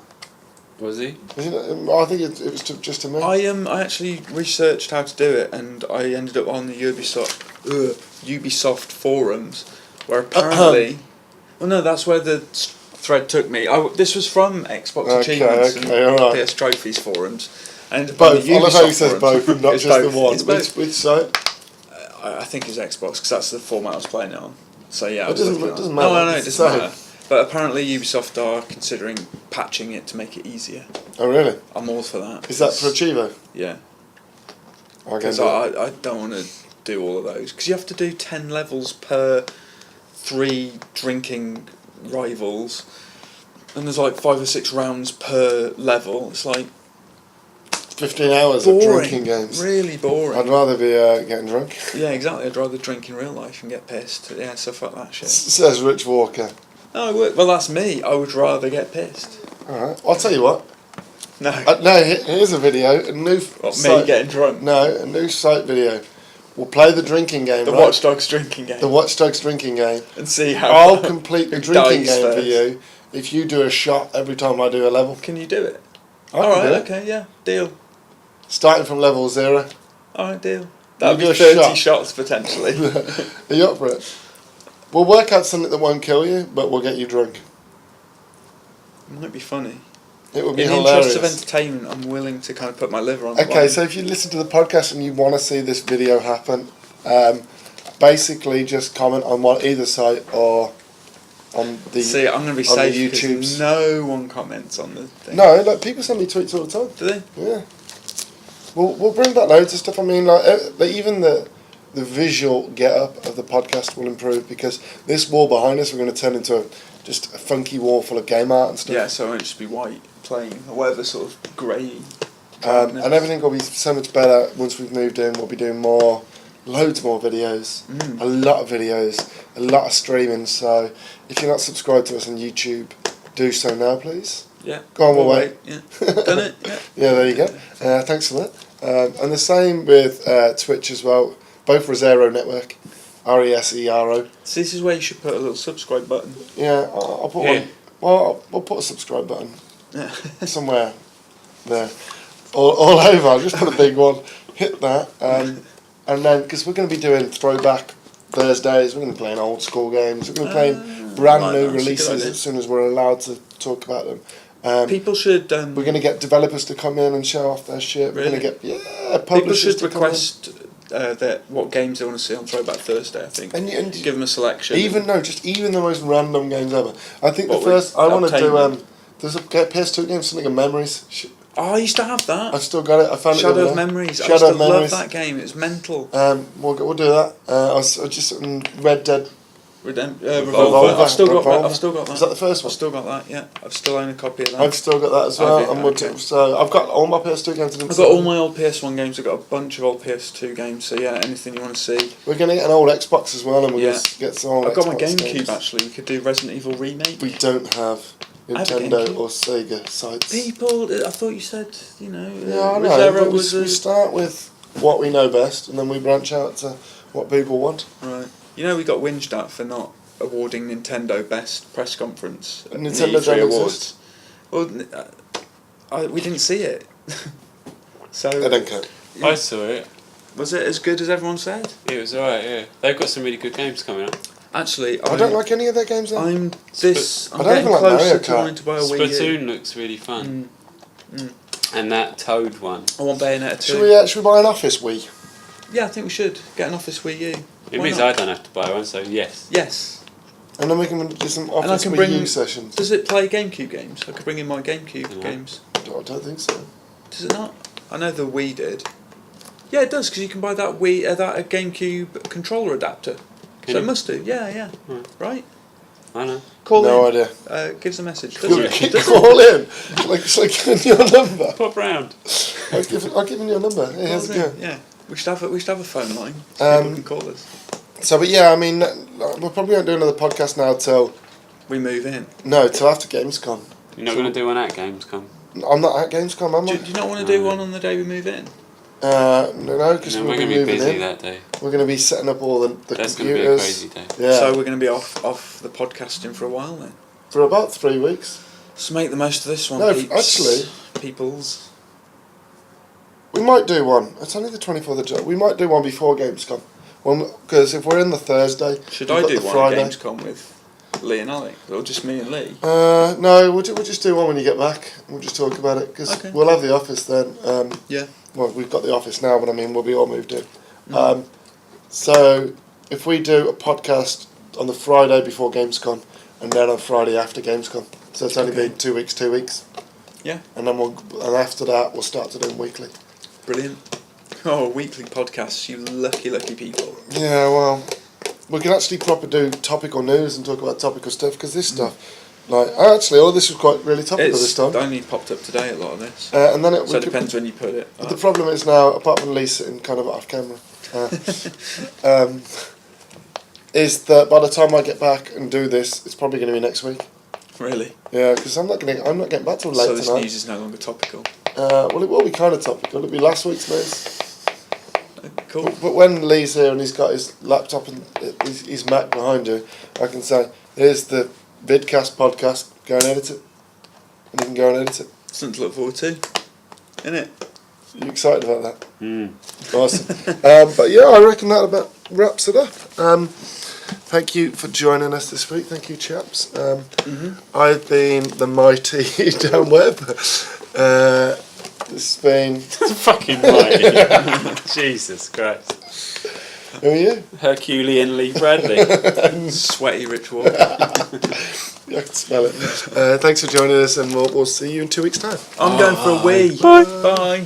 Was he? that. Isn't it? I think it was just to me. I actually researched how to do it, and I ended up on the Ubisoft forums, where apparently, well, no, that's where the thread took me. This was from Xbox Achievements and alright. PS Trophies forums, and Both. the I love how he Ubisoft says forums. both, not It's just both. the one. It's both. Which site? I think it's Xbox because that's the format I was playing it on. So yeah, It doesn't matter. No, it It's doesn't the matter. But apparently Ubisoft are considering patching it to make it easier. Oh, really? I'm all for that. Is that for Achievo? Yeah. Okay. Because I don't want to do all of those. Because you have to do 10 levels per 3 drinking rivals. And there's like 5 or 6 rounds per level. It's like 15 hours boring. of drinking games. Really boring. I'd rather be getting drunk. Yeah, exactly. I'd rather drink in real life and get pissed. Yeah, so fuck that shit. Says Rich Walker. No, I would. Well, that's me. I would rather get pissed. Alright. I'll tell you what. No. No, here's a video. A new What, site. me getting drunk? No, a new site video. We'll play the drinking game, The right? Watch Dogs drinking game. The Watch Dogs drinking game. And see how. I'll complete the who drinking dies game for first. you if you do a shot every time I do a level. Can you do it? I can Alright, do it. okay, yeah. Deal. Starting from level 0. Alright, deal. That'd do be a 30 shot. shots potentially. Are you up for it? We'll work out something that won't kill you, but we'll get you drunk. Might be funny. It would be In the hilarious. interest of entertainment, I'm willing to kind of put my liver on the Okay, line. so if you listen to the podcast and you want to see this video happen, basically just comment on either site or on the See, I'm going to be on the safe YouTubes. because no one comments on the thing. No, like people send me tweets all the time. Do they? Yeah, we'll bring back loads of stuff. I mean, even the visual get up of the podcast will improve because this wall behind us we're going to turn into just a funky wall full of game art and stuff. Yeah, so it won't just be white plain or whatever sort of grey. And everything will be so much better once we've moved in. We'll be doing loads more videos, a lot of videos, a lot of streaming. So if you're not subscribed to us on YouTube, do so now, please. Yeah. Go on, we'll wait. Yeah. Done it. Yeah. Yeah, there you go. Thanks for that. And the same with Twitch as well. Both Rosero Network, RESERO. So this is where you should put a little subscribe button. Yeah, I'll put Yeah. one. Well, I'll put a subscribe button Yeah. somewhere there, all over. I'll just put a big one. Hit that, and then because we're going to be doing throwback Thursdays, we're going to be playing old school games. We're going to be playing brand right, new that's a good releases idea. as soon as we're allowed to talk about them. People should. We're going to get developers to come in and show off their shit. We're Really? going to get People publishers should to come in. request what games they want to see on Throwback Thursday. I think. And Give them a selection. even the most random games ever. I think What the first I want to do. obtain- There's a PS2 game, something of memories. Oh, I used to have that. I've still got it. I found it. the Shadow other of day. Memories. I Shadow used to of Memories. love that game. It's mental. We'll do that. I was just in Red Dead. Revolver. Revolver. I've still got Revolver. that. I've still got that. Was that the first I've one? still got that. Yeah, I've still own a copy of that. I've still got that as well. Have you? And we'll Okay. so I've got all my PS2 games. I've got all my old PS1 games. I've got a bunch of old PS2 games. So yeah, anything you want to see. We're gonna get an old Xbox as well, and we'll Yeah. just get some old I've got my Xbox GameCube games. actually. We could do Resident Evil remake. We don't have I have a Nintendo GameCube. or Sega sites. People, I thought you said Yeah, I know. Rosero But was we start with what we know best, and then we branch out to what people want. right. You know, we got whinged at for not awarding Nintendo Best Press Conference at the Nintendo E3 don't Awards. exist. Well, we didn't see it. So I don't care. I saw it. was it as good as everyone said? It was alright, yeah. They've got some really good games coming up. Actually, I don't like any of their games. Though. I'm I don't getting even like closer Mario to Kart. wanting to buy a Wii U. Splatoon looks really fun. And that Toad one. I want Bayonetta 2. Should we buy an Office Wii? Yeah, I think we should get an Office Wii U. It Why means not? I don't have to buy one, so yes. Yes. And then we can do some I Office can Wii bring- U sessions. Does it play GameCube games? I could bring in my GameCube No. games. I don't think so. Does it not? I know the Wii did. Yeah, it does, because you can buy that that GameCube controller adapter. Can So you? it must do. Yeah. Right. Right? I know. Call No in. idea. Give us a message. Does You'll it? call in. Shall I give you your number? Pop round. I'll give you your number. Hey, how's it going? Yeah. We should have a phone line. So people can call us. So, but yeah, I mean, we'll probably won't do another podcast now till We move in. after Gamescom. You're not going to do one at Gamescom? I'm not at Gamescom, am Do I? you not want to do one on the day we move in? No, because No, we'll we're be going to be moving busy in. that day. We're going to be setting up all the That's going to be a computers. crazy day. Yeah, So we're going to be off the podcasting for a while then. for about 3 weeks. So make the most of this one, No, peeps. actually- Peoples. We might do one. It's only the 24th of July. We might do one before Gamescom. Because if we're in the Thursday, Should we've I got do the one Friday. at Gamescom with Lee and Alex? Or just me and Lee? No, we'll just do one when you get back. We'll just talk about it because Okay. we'll have the office then. Yeah. Well, we've got the office now, but I mean, we'll be all moved in. So if we do a podcast on the Friday before Gamescom and then on Friday after Gamescom, so it's only Okay. been 2 weeks, 2 weeks, Yeah. and then and after that we'll start to do them weekly. Brilliant. Oh, weekly podcasts, you lucky, lucky people. Yeah, well, we can actually proper do topical news and talk about topical stuff because this stuff, actually, all of this was quite really topical this It's time. only popped up today, a lot of this. And then So it depends when you put it. But the problem is now, apart from Lee sitting kind of off camera, is that by the time I get back and do this, it's probably going to be next week. Really? Yeah, because I'm not getting back till late So this tonight. news is no longer topical. Well, it will be kind of topical. It'll be last week's news. Cool. But when Lee's here and he's got his laptop and his Mac behind you, I can say, here's the Vidcast podcast. Go and edit it, and you can go and edit it. Something to look forward to, innit? You excited about that? Awesome. But yeah, I reckon that about wraps it up. Thank you for joining us this week. Thank you, chaps. I've been the mighty Dan Webb. It's been... Fucking mighty. Jesus Christ. Who are you? Herculean Lee Bradley. Sweaty Rich Walker. I can smell it. Thanks for joining us, and we'll see you in 2 weeks' time. I'm going for a wee. Bye. Bye.